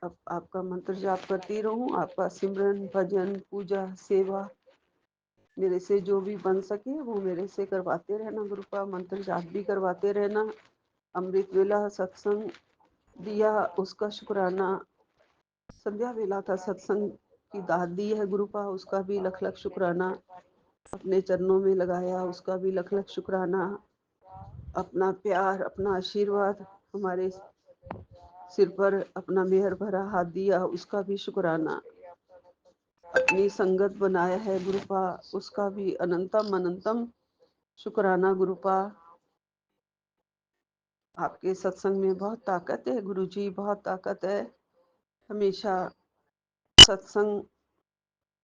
अब आपका मंत्र जाप करती रहूं, आपका सिमरन भजन पूजा सेवा मेरे से जो भी बन सके वो मेरे से करवाते रहना गुरुपा। मंत्र जाप भी करवाते रहना। अमृत वेला सत्संग दिया उसका शुक्राना। संध्या वेला का सत्संग की दाद दी है गुरुपा, उसका भी लख लख शुक्राना। अपने चरणों में लगाया उसका भी लख लख शुक्राना। अपना प्यार अपना आशीर्वाद हमारे सिर पर अपना मेहर भरा हाथ दिया उसका भी शुक्राना। अपनी संगत बनाया है गुरुपा, उसका भी अनंतम अनंतम शुक्राना गुरुपा। आपके सत्संग में बहुत ताकत है गुरुजी, बहुत ताकत है। हमेशा सत्संग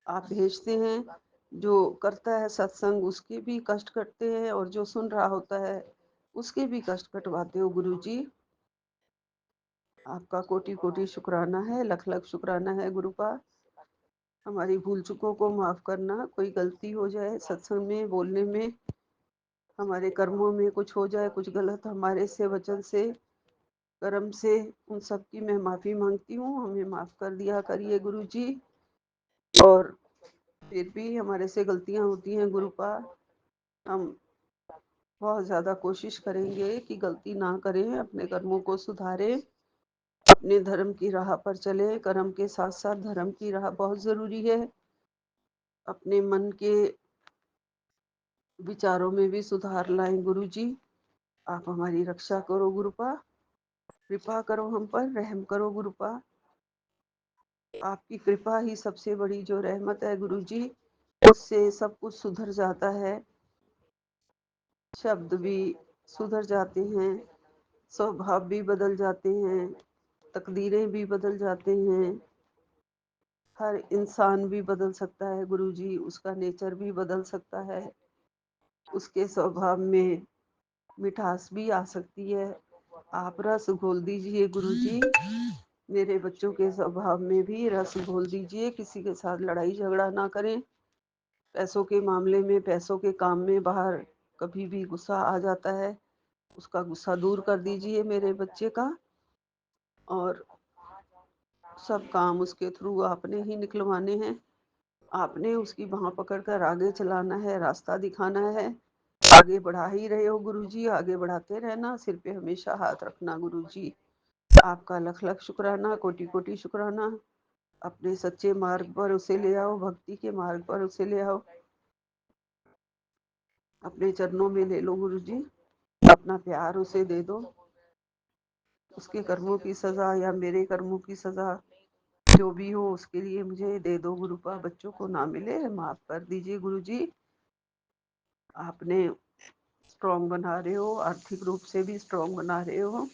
आप भेजते हैं, जो करता है सत्संग उसके भी कष्ट कटते हैं और जो सुन रहा होता है उसके भी कष्ट कटवाते हो गुरुजी। आपका कोटि कोटि शुक्राना है, लख लख शुक्राना है गुरुपा। हमारी भूल चूकों को माफ करना। कोई गलती हो जाए सत्संग में बोलने में, हमारे कर्मों में कुछ हो जाए, कुछ गलत हमारे से वचन से कर्म से, उन सब की मैं माफी मांगती हूँ। हमें माफ कर दिया करिए गुरुजी। और फिर भी हमारे से गलतियां होती हैं गुरुपा, हम बहुत ज्यादा कोशिश करेंगे कि गलती ना करें, अपने कर्मों को सुधारें, अपने धर्म की राह पर चले। कर्म के साथ साथ धर्म की राह बहुत जरूरी है। अपने मन के विचारों में भी सुधार लाएं गुरुजी। आप हमारी रक्षा करो गुरुपा, कृपा करो हम पर, रहम करो गुरुपा। आपकी कृपा ही सबसे बड़ी जो रहमत है गुरुजी, उससे सब कुछ सुधर जाता है। शब्द भी सुधर जाते हैं, स्वभाव भी बदल जाते हैं, तकदीरें भी बदल जाते हैं। हर इंसान भी बदल सकता है गुरुजी, उसका नेचर भी बदल सकता है, उसके स्वभाव में मिठास भी आ सकती है। आप रस घोल दीजिए गुरुजी, मेरे बच्चों के स्वभाव में भी रस घोल दीजिए। किसी के साथ लड़ाई झगड़ा ना करें। पैसों के मामले में, पैसों के काम में बाहर कभी भी गुस्सा आ जाता है, उसका गुस्सा दूर कर दीजिए मेरे बच्चे का। और सब काम उसके थ्रू आपने ही निकलवाने हैं, आपने उसकी बाह पकड़कर आगे चलाना है, रास्ता दिखाना है। आगे बढ़ा ही रहे हो गुरुजी, आगे बढ़ाते रहना, सिर पे हमेशा हाथ रखना गुरुजी। आपका लख लख शुक्राना, कोटि कोटि शुक्राना। अपने सच्चे मार्ग पर उसे ले आओ, भक्ति के मार्ग पर उसे ले आओ, अपने चरणों में ले लो गुरुजी। अपना प्यार उसे दे दो। उसके कर्मों की सजा या मेरे कर्मों की सजा जो भी हो उसके लिए मुझे दे दो गुरुपा। बच्चों को ना मिले माफ कर दीजिए गुरुजी। आपने स्ट्रॉन्ग बना रहे हो, आर्थिक रूप से भी स्ट्रॉन्ग बना रहे हो,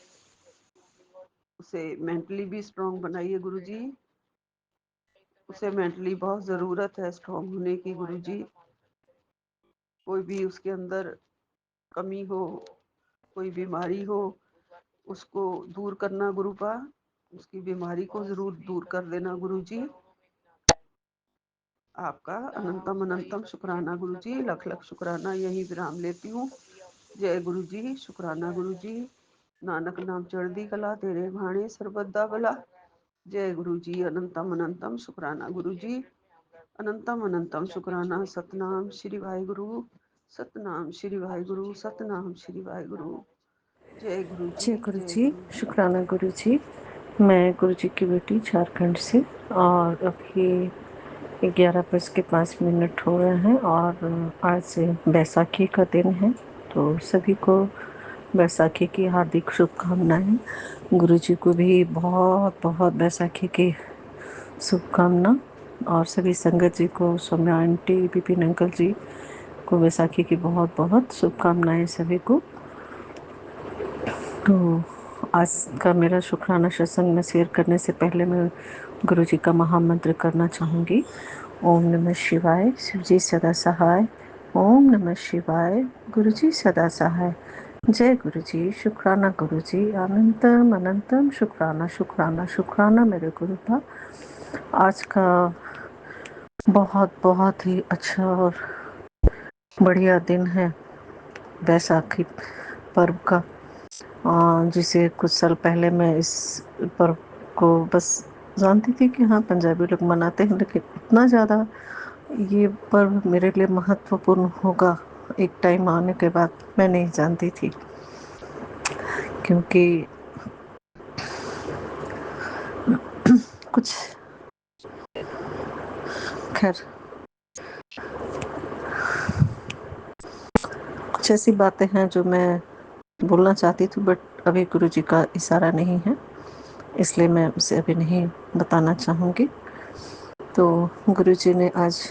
उसे मेंटली भी स्ट्रॉन्ग बनाइए गुरुजी। उसे मेंटली बहुत ज़रूरत है स्ट्रॉन्ग होने की गुरुजी। कोई भी उसके अंदर कमी हो, कोई बीमारी हो, उसको दूर करना गुरुपा। उसकी बीमारी को ज़रूर दूर कर देना गुरुजी। आपका अनंतम अनंतम शुक्राना गुरुजी, लख लख शुक्राना। यही विराम लेती हूँ। जय गुरुजी, शुक्राना गुरुजी। नानक नाम चढ़दी कला, तेरे भाणे सरबद्दा भला। जय गुरुजी, अनंतम अनंतम शुक्राना गुरुजी, अनंतम अनंतम शुक्राना। सतनाम श्री वाहिगुरु, सतनाम श्री वाहिगुरु, सतनाम श्री वाहिगुरु। जय गुरु जी, जय गुरु जय जी, गुरु जी। शुक्राना गुरु जी। मैं गुरु जी की बेटी झारखंड से, और अभी 11:05 हो रहे हैं और आज बैसाखी का दिन है, तो सभी को बैसाखी की हार्दिक शुभकामनाएं। गुरु जी को भी बहुत बहुत बैसाखी की शुभकामना, और सभी संगत जी को, सौम्या आंटी, विपिन अंकल जी को बैसाखी की बहुत बहुत शुभकामनाएं सभी को। तो आज का मेरा शुक्राना सत्संग में शेयर करने से पहले मैं गुरु जी का महामंत्र करना चाहूँगी। ओम नमः शिवाय, शिव जी सदा सहाय। ओम नमः शिवाय, गुरु जी सदा सहाय। जय गुरु जी, शुक्राना गुरु जी, अनंतम अनंतम शुक्राना शुक्राना शुक्राना मेरे गुरु का। आज का बहुत बहुत ही अच्छा और बढ़िया दिन है बैसाखी पर्व का। जिसे कुछ साल पहले मैं इस पर्व को बस जानती थी कि हाँ पंजाबी लोग मनाते हैं, लेकिन इतना ज़्यादा ये पर्व मेरे लिए महत्वपूर्ण होगा एक टाइम आने के बाद मैं नहीं जानती थी। क्योंकि कुछ खैर कुछ ऐसी बातें हैं जो मैं बोलना चाहती थी, बट अभी गुरुजी का इशारा नहीं है, इसलिए मैं उसे अभी नहीं बताना चाहूँगी। तो गुरुजी ने आज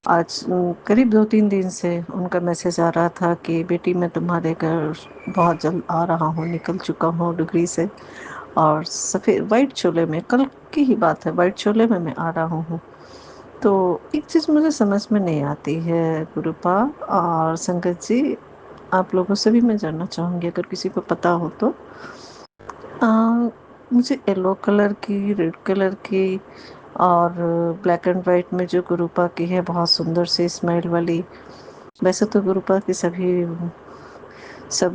आज करीब 2-3 दिन से उनका मैसेज आ रहा था कि बेटी मैं तुम्हारे घर बहुत जल्द आ रहा हूँ, निकल चुका हूँ डिग्री से, और सफ़ेद वाइट चोले में, कल की ही बात है, वाइट चोले में मैं आ रहा हूँ। तो एक चीज़ मुझे समझ में नहीं आती है गुरुपा और संगत जी, आप लोगों से भी मैं जानना चाहूँगी अगर किसी को पता हो तो। मुझे येलो कलर की, रेड कलर की और ब्लैक एंड वाइट में जो गुरुपा की है बहुत सुंदर सी स्माइल वाली। वैसे तो गुरुपा की सब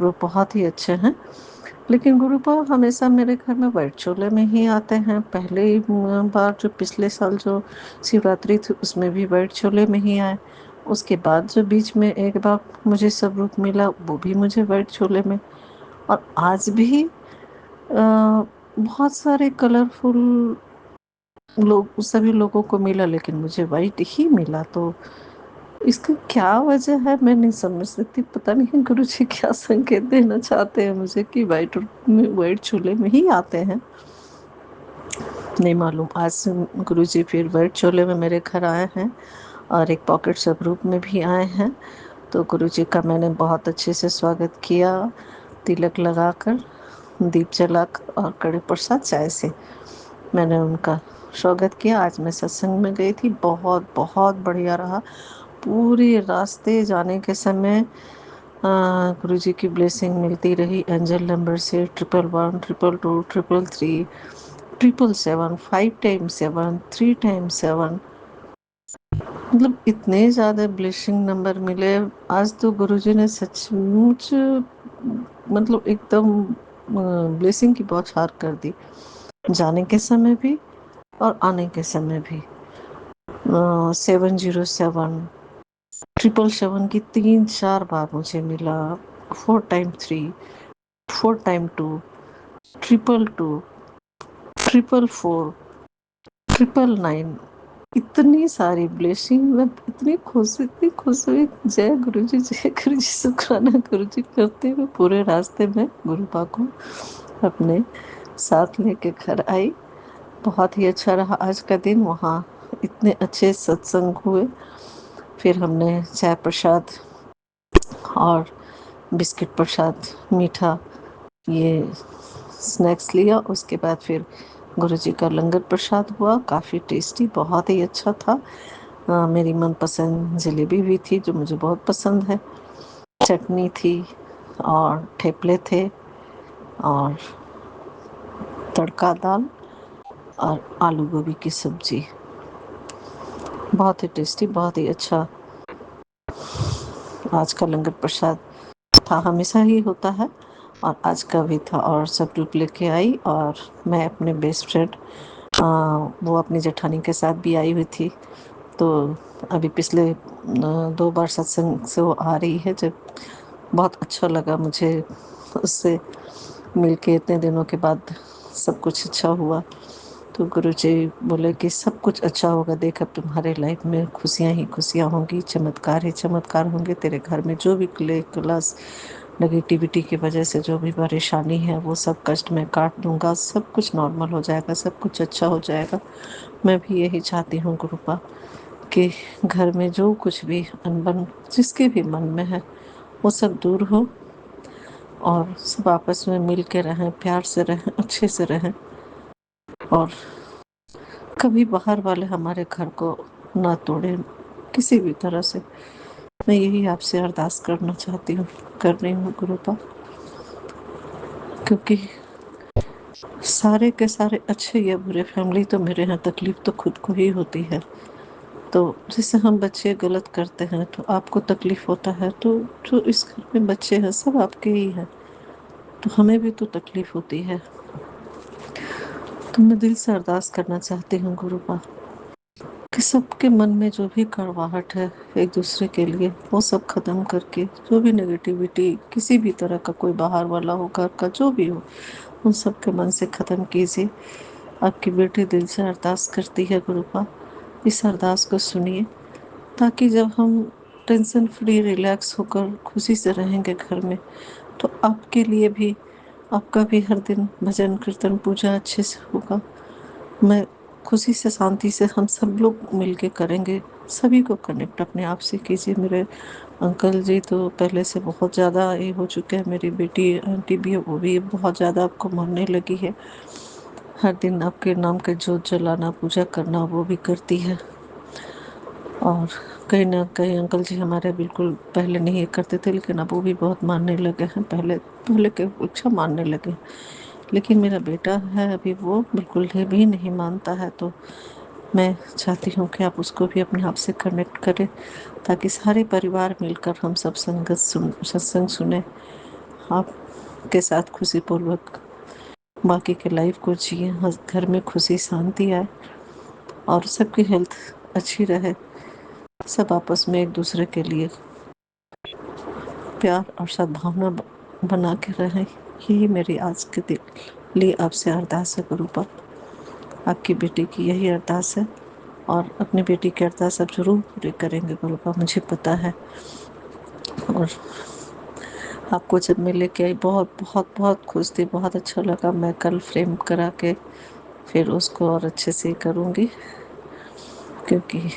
रूप बहुत ही अच्छे हैं, लेकिन गुरुपा हमेशा मेरे घर में वाइट चोले में ही आते हैं। पहले बार जो पिछले साल जो शिवरात्रि थी उसमें भी वाइट चोले में ही आए। उसके बाद जो बीच में एक बार मुझे सब रूप मिला वो भी मुझे वाइट चोले में, और आज भी बहुत सारे कलरफुल लोग सभी लोगों को मिला, लेकिन मुझे वाइट ही मिला। तो इसका क्या वजह है मैं नहीं समझ सकती। पता नहीं गुरुजी क्या संकेत देना चाहते हैं मुझे कि वाइट चूल्हे में ही आते हैं, नहीं मालूम। आज गुरुजी फिर वाइट चोले में मेरे घर आए हैं और एक पॉकेट स्वरूप में भी आए हैं। तो गुरुजी का मैंने बहुत अच्छे से स्वागत किया, तिलक लगाकर, दीप जलाकर और कड़े प्रसाद चाय से मैंने उनका स्वागत किया। आज मैं सत्संग में गई थी, बहुत बहुत बढ़िया रहा। पूरे रास्ते जाने के समय गुरुजी की ब्लेसिंग मिलती रही। एंजल नंबर से 111, 222, 333, 777, 5 टाइम 7, 3 टाइम 7, मतलब इतने ज़्यादा ब्लेसिंग नंबर मिले। आज तो गुरुजी ने सचमुच मतलब एकदम ब्लेसिंग की बौछार कर दी, जाने के समय भी और आने के समय भी। 707, 777 की 3-4 बार मुझे मिला। 4 टाइम 3, 4 टाइम 2, 222, 444, 999, इतनी सारी ब्लेसिंग। मैं इतनी खुश हुई। जय गुरु जी, जय गुरु जी, शुक्राना गुरु जी करते हुए पूरे रास्ते में गुरुपा को अपने साथ लेके घर आई। बहुत ही अच्छा रहा आज का दिन। वहाँ इतने अच्छे सत्संग हुए। फिर हमने चाय प्रसाद और बिस्किट प्रसाद, मीठा, ये स्नैक्स लिया। उसके बाद फिर गुरुजी का लंगर प्रसाद हुआ, काफ़ी टेस्टी, बहुत ही अच्छा था। मेरी मनपसंद जलेबी भी थी जो मुझे बहुत पसंद है, चटनी थी और ठेपले थे और तड़का दाल और आलू गोभी की सब्जी। बहुत ही टेस्टी, बहुत ही अच्छा आज का लंगर प्रसाद था। हमेशा ही होता है और आज का भी था। और सब लोग लेके आई और मैं अपने बेस्ट फ्रेंड, वो अपनी जेठानी के साथ भी आई हुई थी। तो अभी पिछले 2 बार सत्संग से वो आ रही है। जब बहुत अच्छा लगा मुझे उससे मिलके, इतने दिनों के बाद सब कुछ अच्छा हुआ। तो गुरुजी बोले कि सब कुछ अच्छा होगा, देख अब तुम्हारे लाइफ में खुशियाँ ही खुशियाँ होंगी, चमत्कार ही चमत्कार होंगे। तेरे घर में जो भी क्लास नेगेटिविटी की वजह से जो भी परेशानी है वो सब कष्ट मैं काट दूंगा, सब कुछ नॉर्मल हो जाएगा, सब कुछ अच्छा हो जाएगा। मैं भी यही चाहती हूँ गुरुपा कि घर में जो कुछ भी अनबन जिसके भी मन में है वो सब दूर हो और सब आपस में मिल के रहें, प्यार से रहें, अच्छे से रहें, और कभी बाहर वाले हमारे घर को ना तोड़े किसी भी तरह से। मैं यही आपसे अरदास करना चाहती हूँ, कर रही हूँ गुरुपा, क्योंकि सारे के सारे अच्छे या बुरे फैमिली तो मेरे यहाँ तकलीफ तो खुद को ही होती है। तो जैसे हम बच्चे गलत करते हैं तो आपको तकलीफ होता है, तो जो इस घर में बच्चे हैं सब आपके ही हैं। तो हमें भी तो तकलीफ होती है। तो मैं दिल से अरदास करना चाहती हूँ गुरु पा कि सबके मन में जो भी कड़वाहट है एक दूसरे के लिए, वो सब खत्म करके, जो भी नेगेटिविटी किसी भी तरह का, कोई बाहर वाला हो, घर का, जो भी हो, उन सब के मन से खत्म कीजिए। आपकी बेटी दिल से अरदास करती है गुरु पा, इस अरदास को सुनिए, ताकि जब हम टेंशन फ्री रिलैक्स होकर खुशी से रहेंगे घर में, तो आपके लिए भी, आपका भी हर दिन भजन कीर्तन पूजा अच्छे से होगा। मैं खुशी से, शांति से हम सब लोग मिलके करेंगे। सभी को कनेक्ट अपने आप से कीजिए। मेरे अंकल जी तो पहले से बहुत ज़्यादा ये हो चुके हैं, मेरी बेटी आंटी भी है, वो भी बहुत ज़्यादा आपको मानने लगी है। हर दिन आपके नाम के जोत जलाना, पूजा करना वो भी करती है। और कहीं ना कहीं अंकल जी हमारे बिल्कुल पहले नहीं करते थे, लेकिन अब वो भी बहुत मानने लगे हैं, पहले पहले के अच्छा मानने लगे। लेकिन मेरा बेटा है अभी, वो बिल्कुल भी नहीं मानता है। तो मैं चाहती हूँ कि आप उसको भी अपने आप से कनेक्ट करें, ताकि सारे परिवार मिलकर हम सब सत्संग सुने, आपके साथ खुशीपूर्वक बाकी के लाइफ को जिए, घर में खुशी शांति आए और सबकी हेल्थ अच्छी रहे, सब आपस में एक दूसरे के लिए प्यार और सद्भावना बना के रहें। यही मेरी आज के लिए आपसे अरदास है गुरु पर। आपकी बेटी की यही अरदास है, और अपनी बेटी की अरदास आप जरूर पूरी करेंगे गुरु पर, मुझे पता है। और आपको जब मैं लेके आई बहुत बहुत बहुत खुश थी, बहुत अच्छा लगा। मैं कल फ्रेम करा के फिर उसको और अच्छे से करूँगी, क्योंकि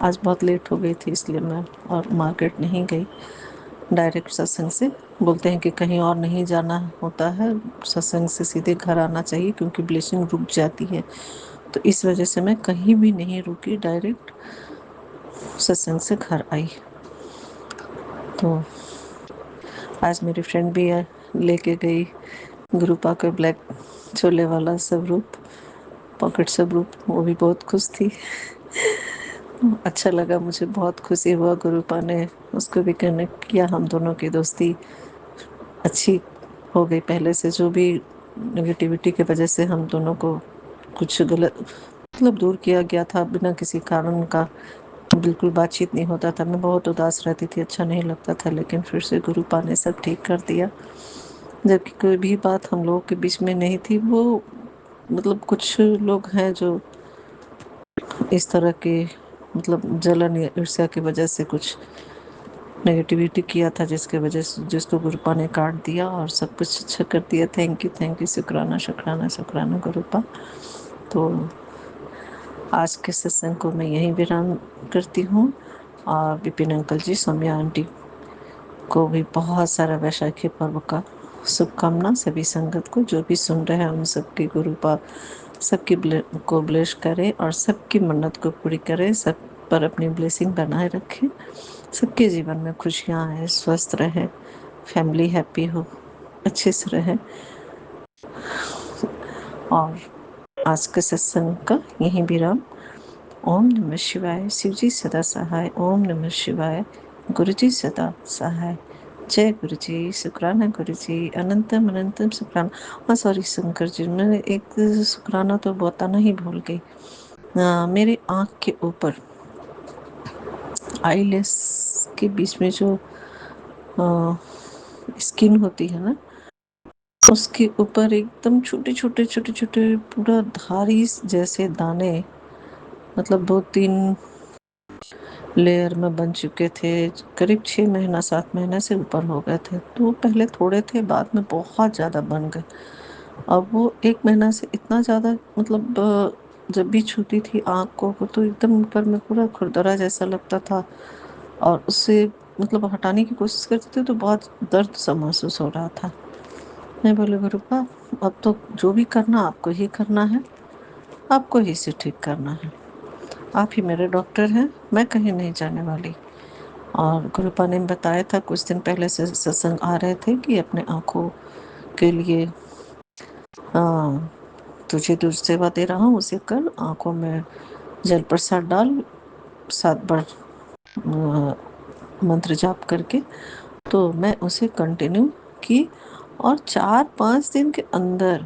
आज बहुत लेट हो गई थी, इसलिए मैं और मार्केट नहीं गई। डायरेक्ट सत्संग से बोलते हैं कि कहीं और नहीं जाना होता है, सत्संग से सीधे घर आना चाहिए, क्योंकि ब्लेसिंग रुक जाती है। तो इस वजह से मैं कहीं भी नहीं रुकी, डायरेक्ट सत्संग से घर आई। तो आज मेरी फ्रेंड भी है, लेके गई गुरुपा का ब्लैक छोले वाला स्वरूप, पॉकेट स्वरूप, वो भी बहुत खुश थी। अच्छा लगा, मुझे बहुत खुशी हुआ गुरुपा ने उसको भी कनेक्ट किया, हम दोनों की दोस्ती अच्छी हो गई। पहले से जो भी नेगेटिविटी की वजह से हम दोनों को कुछ गलत मतलब दूर किया गया था बिना किसी कारण का, बिल्कुल बातचीत नहीं होता था, मैं बहुत उदास रहती थी, अच्छा नहीं लगता था। लेकिन फिर से गुरुपा ने सब ठीक कर दिया, जबकि कोई भी बात हम लोगों के बीच में नहीं थी। वो मतलब कुछ लोग हैं जो इस तरह के मतलब जलन या ईर्ष्या की वजह से कुछ नेगेटिविटी किया था, जिसके वजह से जिसको गुरुपा ने काट दिया और सब कुछ अच्छा कर दिया। थैंक यू, शुक्राना शुक्राना शुक्राना गुरुपा। तो आज के सत्संग को मैं यहीं विराम करती हूँ, और विपिन अंकल जी, सौम्या आंटी को भी बहुत सारा वैशाखी पर्व का शुभकामना। सभी संगत को जो भी सुन रहे हैं उन सबकी गुरुपा सबकी को ब्लेस करे और सबकी मन्नत को पूरी करे, सब पर अपनी ब्लेसिंग बनाए रखे, सबके जीवन में खुशियाँ आए, स्वस्थ रहे, फैमिली हैप्पी हो, अच्छे से रहे। और आज के सत्संग का यहीं विराम। ओम नमः शिवाय। शिव जी सदा सहाय। ओम नमः शिवाय। गुरु जी सदा सहाय। जय गुरु जी। शुक्राना गुरु जी। अनंतम अनंतम शुक्राना। हाँ सॉरी शंकर जी, मैं एक शुक्राना तो बताना ही भूल गई। मेरे आँख के ऊपर आईलेस के बीच में जो स्किन होती है ना, उसके ऊपर एकदम छोटे छोटे छोटे छोटे पूरा धारी जैसे दाने, मतलब 2-3 लेयर में बन चुके थे। करीब 6 महीना 7 महीने से ऊपर हो गए थे। तो पहले थोड़े थे, बाद में बहुत ज़्यादा बन गए। अब वो 1 महीना से इतना ज़्यादा, मतलब जब भी छूती थी आँख को तो एकदम ऊपर में पूरा खुरदरा जैसा लगता था, और उससे मतलब हटाने की कोशिश करती थी तो बहुत दर्द सा महसूस हो रहा था। मैं बोले गुरुपा, अब तो जो भी करना आपको ही करना है, आपको ही से ठीक करना है, आप ही मेरे डॉक्टर हैं, मैं कहीं नहीं जाने वाली। और गुरुपा ने बताया था कुछ दिन पहले से सत्संग आ रहे थे कि अपने आँखों के लिए तुझे दूध सेवा दे रहा हूँ, उसे कर, आँखों में जल प्रसाद डाल, 7 बार मंत्र जाप करके। तो मैं उसे कंटिन्यू की, और 4-5 दिन के अंदर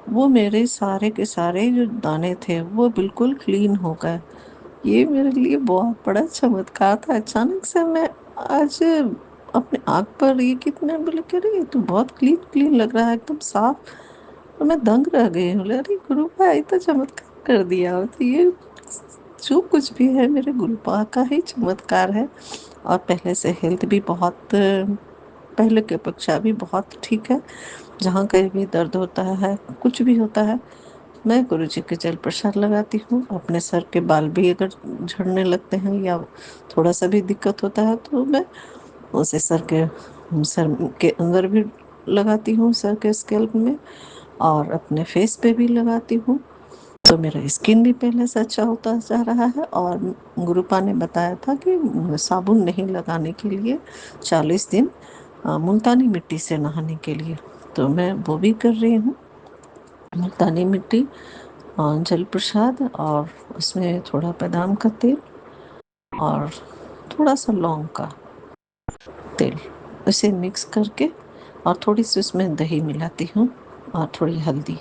वो मेरे सारे के सारे जो दाने थे वो बिल्कुल क्लीन हो गए। ये मेरे लिए बहुत बड़ा चमत्कार था। अचानक से मैं आज अपने आँख पर ये कितना बोले कि अरे ये तो बहुत क्लीन क्लीन लग रहा है, एकदम साफ। और मैं दंग रह गई हूँ, अरे गुरु भाई तो चमत्कार कर दिया। तो ये जो कुछ भी है मेरे गुरुपा का ही चमत्कार है। और पहले से हेल्थ भी बहुत, पहले की अपेक्षा भी बहुत ठीक है। जहाँ कहीं भी दर्द होता है, कुछ भी होता है, मैं गुरु जी के जल प्रसाद लगाती हूँ। अपने सर के बाल भी अगर झड़ने लगते हैं या थोड़ा सा भी दिक्कत होता है तो मैं उसे सर के अंदर भी लगाती हूँ, सर के स्कैल्प में, और अपने फेस पे भी लगाती हूँ। तो मेरा स्किन भी पहले से अच्छा होता जा रहा है। और गुरुपा ने बताया था कि साबुन नहीं लगाने के लिए 40 दिन मुल्तानी मिट्टी से नहाने के लिए, तो मैं वो भी कर रही हूँ। मुल्तानी मिट्टी, जल प्रसाद, और उसमें थोड़ा बादाम का तेल और थोड़ा सा लौंग का तेल, इसे मिक्स करके, और थोड़ी सी उसमें दही मिलाती हूँ और थोड़ी हल्दी,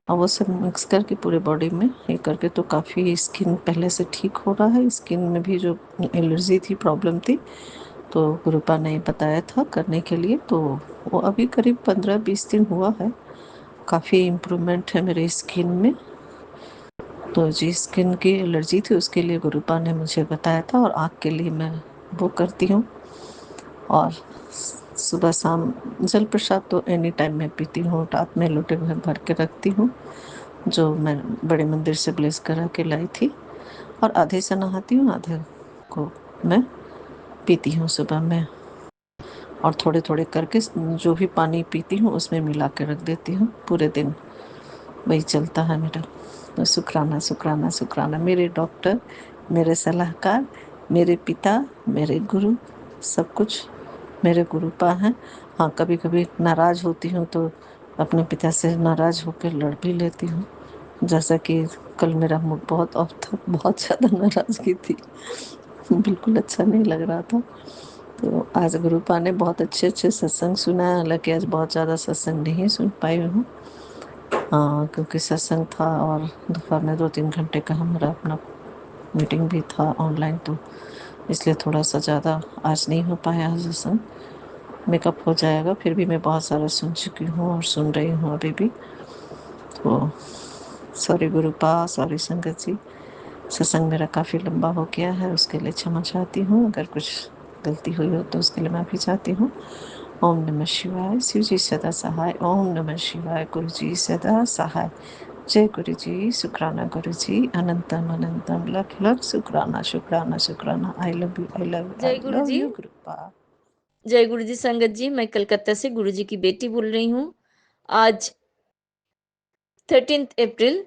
और वो सब मिक्स करके पूरे बॉडी में ये करके, तो काफ़ी स्किन पहले से ठीक हो रहा है। स्किन में भी जो एलर्जी थी, प्रॉब्लम थी, तो गुरुपा ने बताया था करने के लिए। तो वो अभी करीब 15-20 दिन हुआ है, काफ़ी इम्प्रूवमेंट है मेरे स्किन में। तो जिस स्किन की एलर्जी थी उसके लिए गुरुपा ने मुझे बताया था, और आँख के लिए मैं वो करती हूँ। और सुबह शाम जल प्रसाद तो एनी टाइम मैं पीती हूँ, रात में लोटे भर भर के रखती हूँ, जो मैं बड़े मंदिर से ब्लेस करा के लाई थी। और आधे से नहाती हूँ, आधे को मैं पीती हूँ सुबह में। और थोड़े थोड़े करके जो भी पानी पीती हूँ उसमें मिला के रख देती हूँ पूरे दिन। वही चलता है मेरा। तो शुक्राना शुक्राना शुक्राना, मेरे डॉक्टर, मेरे सलाहकार, मेरे पिता, मेरे गुरु, सब कुछ मेरे गुरुपा हैं। हाँ, कभी कभी नाराज़ होती हूँ तो अपने पिता से नाराज़ होकर लड़ भी लेती हूँ। जैसा कि कल मेरा मूड बहुत ऑफ था, बहुत ज़्यादा नाराज़गी थी, बिल्कुल अच्छा नहीं लग रहा था। तो आज गुरुपा ने बहुत अच्छे अच्छे सत्संग सुनाया। हालांकि आज बहुत ज़्यादा सत्संग नहीं सुन पाई हूँ, क्योंकि सत्संग था और दोपहर में 2-3 घंटे का हमारा अपना मीटिंग भी था ऑनलाइन, तो इसलिए थोड़ा सा ज़्यादा आज नहीं हो पाया सत्संग। मेकअप हो जाएगा, फिर भी मैं बहुत सारा सुन चुकी हूँ और सुन रही हूँ अभी भी। तो सॉरी गुरुपा, सॉरी संगत जी, सत्संग मेरा काफ़ी लंबा हो गया है, उसके लिए क्षमा चाहती हूँ। अगर कुछ गलती हुई हो तो उसके लिए माफ़ी चाहती हूँ। ओम नमः शिवाय। शिव जी सदा सहाय। ओम नमः शिवाय। गुरु जी सदा सहाय। जय गुरु जी। शुक्राना गुरु जी। अनंतम अनंतम लख लख शुक्राना शुक्राना शुक्राना। I love you, I love you, जय आई गुरु लव जी। यू गुरुपा। जय गुरु जी संगत जी, मैं कलकत्ता से गुरु जी की बेटी बोल रही हूँ। आज 13 अप्रैल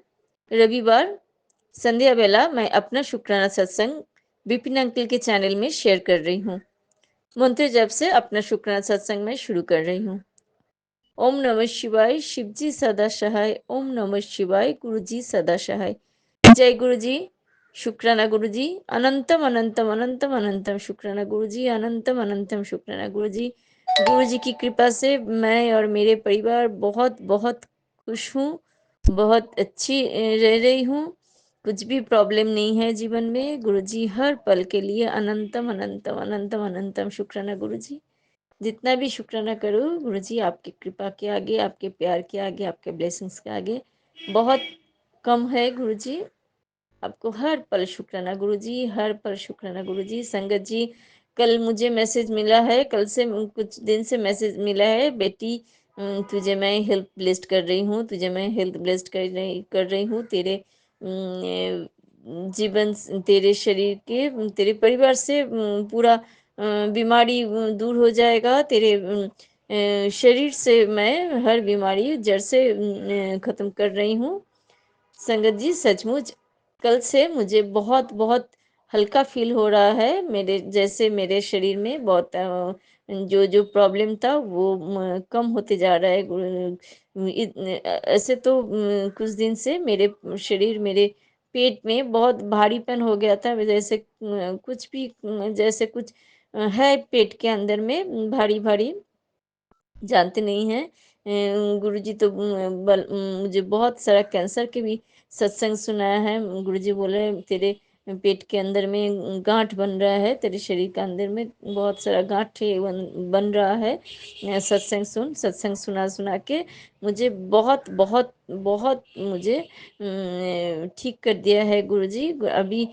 रविवार संध्या बेला मैं अपना शुक्राना सत्संग विपिन अंकल के चैनल में शेयर कर रही हूँ। मंत्र जप से अपना शुक्राना सत्संग में शुरू कर रही हूँ। ओम नमः शिवाय। शिव जी सदा सहाय। ओम नमः शिवाय। गुरु जी सदा सहाय। जय गुरु जी। शुक्राना गुरु जी। अनंतम अनंतम अनंतम अनंतम शुक्राना गुरु जी। अनंतम अनंतम शुक्राना गुरु जी। गुरु जी की कृपा से मैं और मेरे परिवार बहुत बहुत खुश हूँ, बहुत अच्छी रह रही हूँ। कुछ भी प्रॉब्लम नहीं है जीवन में। गुरु जी हर पल के लिए अनंतम अनंतम अनंतम अनंतम शुक्राना गुरु जी। जितना भी शुक्राना करो गुरु जी, आपकी कृपा के आगे, आपके प्यार के आगे, आपके ब्लेसिंग्स के आगे बहुत कम है गुरु जी। आपको हर पल शुक्राना गुरु जी, हर पल शुक्राना गुरु जी। संगत जी, कल मुझे मैसेज मिला है, कल से कुछ दिन से मैसेज मिला है, बेटी तुझे मैं हेल्थ ब्लेस्ड कर रही हूँ, तुझे मैं हेल्थ ब्लेस्ड कर रही हूँ। तेरे जीवन, तेरे शरीर के, तेरे परिवार से पूरा बीमारी दूर हो जाएगा। तेरे शरीर से मैं हर बीमारी जड़ से ख़त्म कर रही हूँ। संगत जी, सचमुच कल से मुझे बहुत बहुत हल्का फील हो रहा है। मेरे जैसे मेरे शरीर में बहुत जो जो प्रॉब्लम था वो कम होते जा रहा है। ऐसे तो कुछ दिन से मेरे शरीर, मेरे पेट में बहुत भारीपन हो गया था। जैसे कुछ भी जैसे कुछ है पेट के अंदर में भारी भारी। जानते नहीं हैं। गुरुजी तो मुझे बहुत सारा कैंसर के भी सत्संग सुनाया है। गुरुजी बोले तेरे पेट के अंदर में गांठ बन रहा है, तेरे शरीर के अंदर में बहुत सारा गांठ बन रहा है। सत्संग सुना सुना के मुझे बहुत बहुत बहुत मुझे ठीक कर दिया है गुरुजी। अभी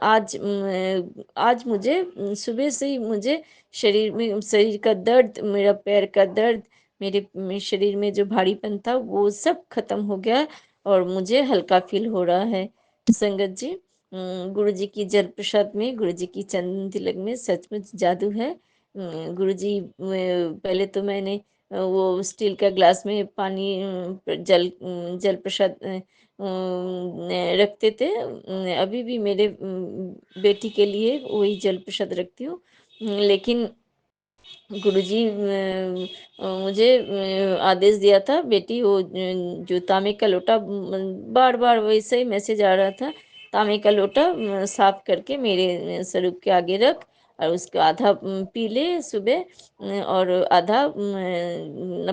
आज मुझे सुबह से ही मुझे शरीर का दर्द, मेरा पैर का दर्द, मेरे शरीर में जो भारीपन था वो सब खत्म हो गया और मुझे हल्का फील हो रहा है। संगत जी, गुरु जी की जल प्रसाद में, गुरु जी की चंदन तिलक में सचमुच जादू है। गुरु जी पहले तो मैंने वो स्टील का ग्लास में पानी जल प्रसाद रखते थे। अभी भी मेरे बेटी के लिए वही जल प्रसाद रखती हूँ। लेकिन गुरुजी मुझे आदेश दिया था, बेटी वो जो तांबे का लोटा, बार बार वैसे ही मैसेज आ रहा था, तांबे का लोटा साफ करके मेरे स्वरूप के आगे रख और उसका आधा पी ले सुबह, और आधा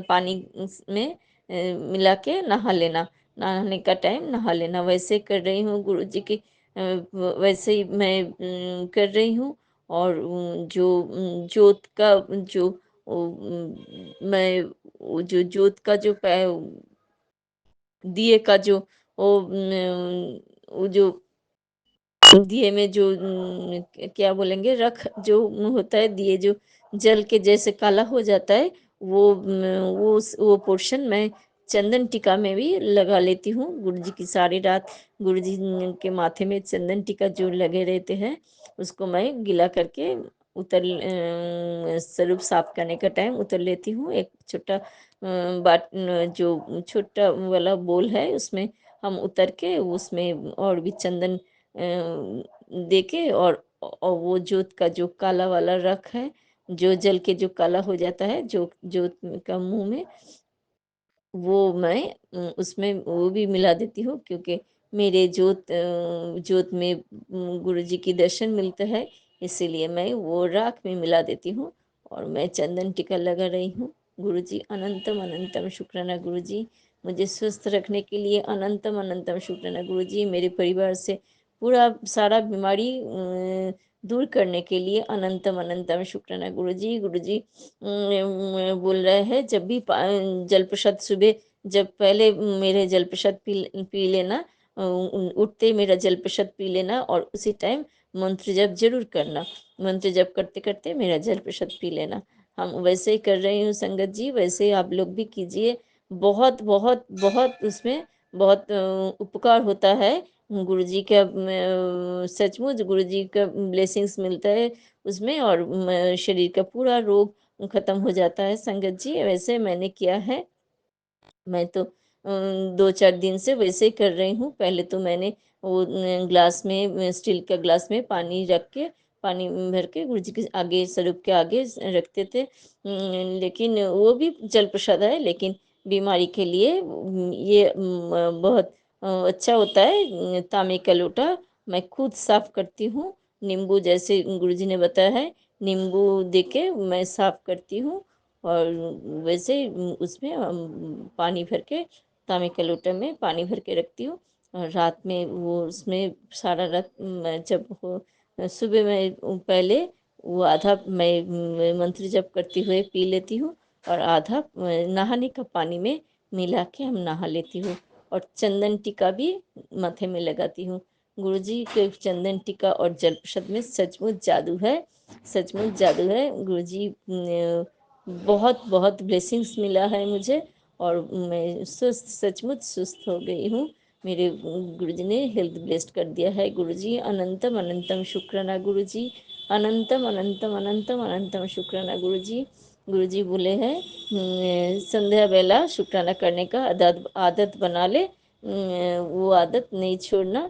पानी में मिला के नहा लेना, नहाने का टाइम नहा लेना। वैसे कर रही हूँ गुरुजी की, वैसे ही मैं कर रही हूँ। और जो जोत का जो मैं जो जोत का जो दिए का जो वो जो दिए में जो क्या बोलेंगे, रख जो होता है, दिए जो जल के जैसे काला हो जाता है, वो पोर्शन मैं चंदन टीका में भी लगा लेती हूँ। गुरु जी की सारी रात गुरु जी के माथे में चंदन टीका जो लगे रहते हैं उसको मैं गीला करके स्वरूप साफ करने का टाइम उतर लेती हूँ। एक छोटा जो छोटा वाला बोल है उसमें हम उतर के उसमें और भी चंदन देके, और वो जोत का जो काला वाला रख है, जो जल के जो काला हो जाता है जो जोत का मुंह में, वो मैं उसमें वो भी मिला देती हूँ, क्योंकि मेरे जोत में गुरु जी की दर्शन मिलता है, इसीलिए मैं वो राख में मिला देती हूँ और मैं चंदन टीका लगा रही हूँ। गुरु जी अनंतम अनंतम शुक्राना गुरु जी, मुझे स्वस्थ रखने के लिए अनंतम अनंतम शुक्राना गुरु जी, मेरे परिवार से पूरा सारा बीमारी दूर करने के लिए अनंतम अनंतम शुक्राना गुरु जी। गुरु जी बोल रहे हैं, जब भी जल प्रसाद सुबह, जब पहले मेरे जल प्रसाद पी लेना, उठते ही मेरा जल प्रसाद पी लेना और उसी टाइम मंत्र जप जरूर करना, मंत्र जप करते करते मेरा जल प्रसाद पी लेना। हम वैसे ही कर रही हूँ संगत जी, वैसे ही आप लोग भी कीजिए। बहुत बहुत बहुत उसमें बहुत उपकार होता है। गुरु जी का सचमुच गुरु जी का ब्लेसिंग्स मिलता है उसमें, और शरीर का पूरा रोग खत्म हो जाता है संगत जी। वैसे मैंने किया है, मैं तो 2-4 दिन से वैसे ही कर रही हूँ। पहले तो मैंने वो ग्लास में, स्टील का ग्लास में पानी रख के, पानी भर के गुरु जी के आगे, स्वरूप के आगे रखते थे। लेकिन वो भी जल प्रसाद है, लेकिन बीमारी के लिए ये बहुत अच्छा होता है। तांबे का लोटा मैं खुद साफ करती हूँ, नींबू जैसे गुरु जी ने बताया है, नींबू दे के मैं साफ करती हूँ। और वैसे ही उसमें पानी भर के, तांबे के लोटे में पानी भर के रखती हूँ। और रात में वो उसमें सारा रात जब हो सुबह में पहले वो आधा मैं मंत्र जप करते हुए पी लेती हूँ, और आधा नहाने का पानी में मिला के हम नहा लेती हूँ। और चंदन टीका भी माथे में लगाती हूँ। गुरुजी के चंदन टीका और जल प्रसाद में सचमुच जादू है, सचमुच जादू है। गुरुजी बहुत बहुत ब्लेसिंग्स मिला है मुझे, और मैं सुस्त, सचमुच सुस्त हो गई हूँ। मेरे गुरुजी ने हेल्थ ब्लेस्ड कर दिया है। गुरुजी अनंतम अनंतम शुक्राना गुरुजी, अनंतम अनंतम अनंतम अनंतम शुक्राना गुरुजी। गुरुजी बोले हैं संध्या बेला शुक्राना करने का आदत बना ले, वो आदत नहीं छोड़ना।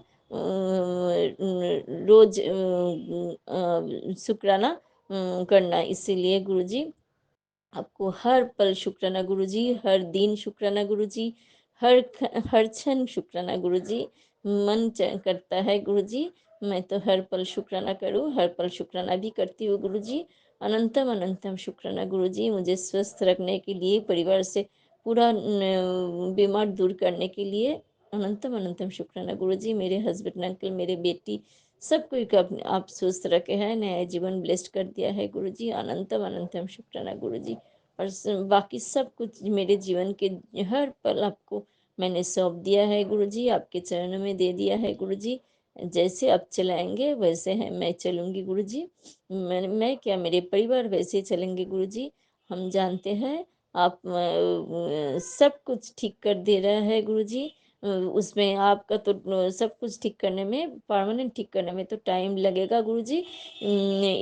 रोज शुक्राना करना। इसीलिए गुरुजी आपको हर पल शुक्राना गुरुजी, हर दिन शुक्राना गुरुजी, हर हर क्षण शुक्राना गुरुजी। करता है गुरुजी, मैं तो हर पल शुक्राना करूँ, हर पल शुक्राना भी करती हूँ गुरुजी। अनंतम अनंतम शुक्राना गुरुजी, मुझे स्वस्थ रखने के लिए, परिवार से पूरा बीमार दूर करने के लिए अनंतम अनंतम शुक्राना गुरुजी। मेरे हस्बैंड अंकल, मेरे बेटी, सब कोई का आप स्वस्थ रखे हैं, नया जीवन ब्लेस्ड कर दिया है गुरुजी। अनंतम अनंतम शुक्राना गुरुजी। और बाकी सब कुछ मेरे जीवन के हर पल आपको मैंने सौंप दिया है गुरुजी, आपके चरणों में दे दिया है गुरुजी। जैसे आप चलाएंगे वैसे है मैं चलूँगी गुरुजी। मैं क्या, मेरे परिवार वैसे चलेंगे गुरुजी। हम जानते हैं आप सब कुछ ठीक कर दे रहा है गुरुजी। उसमें आपका तो सब कुछ ठीक करने में, परमानेंट ठीक करने में तो टाइम लगेगा गुरुजी।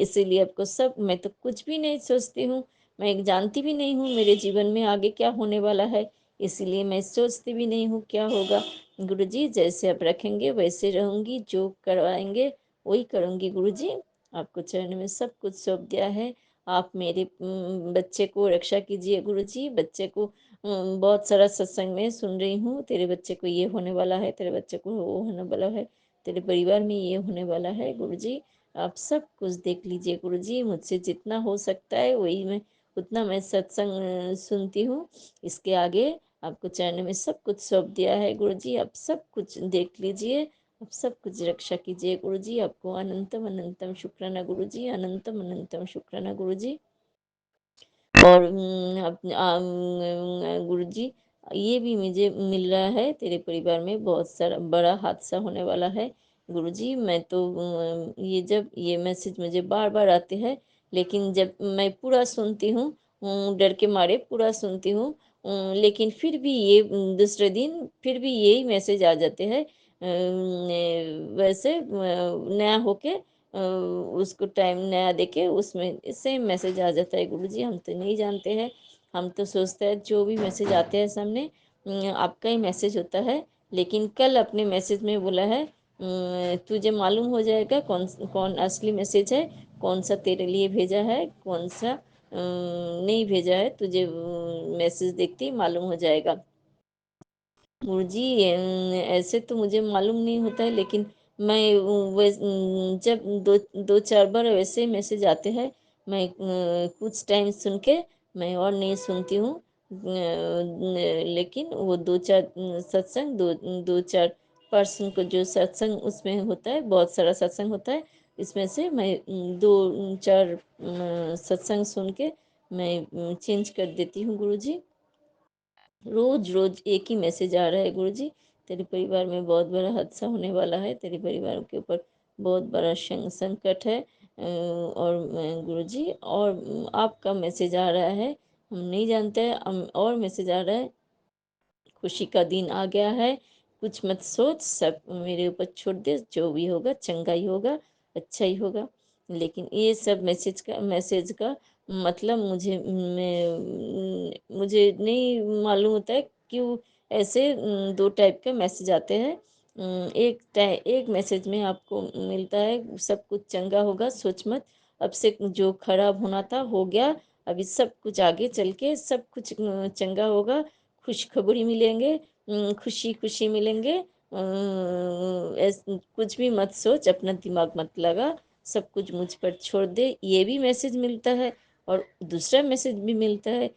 इसीलिए आपको सब, मैं तो कुछ भी नहीं सोचती हूँ, मैं जानती भी नहीं हूँ मेरे जीवन में आगे क्या होने वाला है, इसीलिए मैं सोचती भी नहीं हूँ क्या होगा। गुरुजी जैसे आप रखेंगे वैसे रहूँगी, जो करवाएंगे वही करूँगी गुरुजी। आपको चरण में सब कुछ सौंप दिया है। आप मेरे बच्चे को रक्षा कीजिए गुरुजी। बच्चे को बहुत सारा सत्संग में सुन रही हूँ, तेरे बच्चे को ये होने वाला है, तेरे बच्चे को वो होने वाला है, तेरे परिवार में ये होने वाला है गुरुजी। आप सब कुछ देख लीजिए गुरुजी। मुझसे जितना हो सकता है वही मैं, उतना मैं सत्संग सुनती हूँ। इसके आगे आपको चरण में सब कुछ सौंप दिया है गुरुजी। आप सब कुछ देख लीजिए, आप सब कुछ रक्षा कीजिए गुरुजी। आपको अनंतम अनंतम शुक्राना गुरुजी, अनंतम अनंतम शुक्राना गुरुजी। और गुरुजी ये भी मुझे मिल रहा है, तेरे परिवार में बहुत सारा बड़ा हादसा होने वाला है गुरुजी। मैं तो ये जब ये मैसेज मुझे बार बार आते हैं, लेकिन जब मैं पूरा सुनती हूँ, डर के मारे पूरा सुनती हूँ, लेकिन फिर भी ये दूसरे दिन फिर भी यही मैसेज आ जाते हैं। वैसे नया होके उसको टाइम नया देके उसमें सेम मैसेज आ जाता है गुरुजी। हम तो नहीं जानते हैं, हम तो सोचते हैं जो भी मैसेज आते हैं सामने आपका ही मैसेज होता है। लेकिन कल अपने मैसेज में बोला है तुझे मालूम हो जाएगा कौन कौन असली मैसेज है, कौन सा तेरे लिए भेजा है, कौन सा नहीं भेजा है, तुझे मैसेज देखते ही मालूम हो जाएगा गुरुजी। ऐसे तो मुझे मालूम नहीं होता है, लेकिन मैं जब दो दो चार बार वैसे मैसेज आते हैं, मैं कुछ टाइम सुन के मैं और नहीं सुनती हूँ। लेकिन वो दो चार सत्संग, दो चार पर्सन को जो सत्संग उसमें होता है, बहुत सारा सत्संग होता है, इसमें से मैं दो चार सत्संग सुन के मैं चेंज कर देती हूँ गुरुजी। रोज रोज एक ही मैसेज आ रहा है गुरुजी, तेरे परिवार में बहुत बड़ा हादसा होने वाला है, तेरे परिवार के ऊपर बहुत बड़ा संकट है। और गुरुजी और आपका मैसेज आ रहा है, हम नहीं जानते हैं, और मैसेज आ रहा है, खुशी का दिन आ गया है, कुछ मत सोच, सब मेरे ऊपर छोड़ दे, जो भी होगा चंगा ही होगा, अच्छा ही होगा। लेकिन ये सब मैसेज का मतलब मुझे नहीं मालूम होता है क्यों ऐसे दो टाइप के मैसेज आते हैं। एक मैसेज में आपको मिलता है सब कुछ चंगा होगा, सोच मत, अब से जो खराब होना था हो गया, अभी सब कुछ आगे चल के सब कुछ चंगा होगा, खुशखबरी मिलेंगे, खुशी खुशी मिलेंगे। कुछ भी मत सोच, अपना दिमाग मत लगा, सब कुछ मुझ पर छोड़ दे, ये भी मैसेज मिलता है। और दूसरा मैसेज भी मिलता है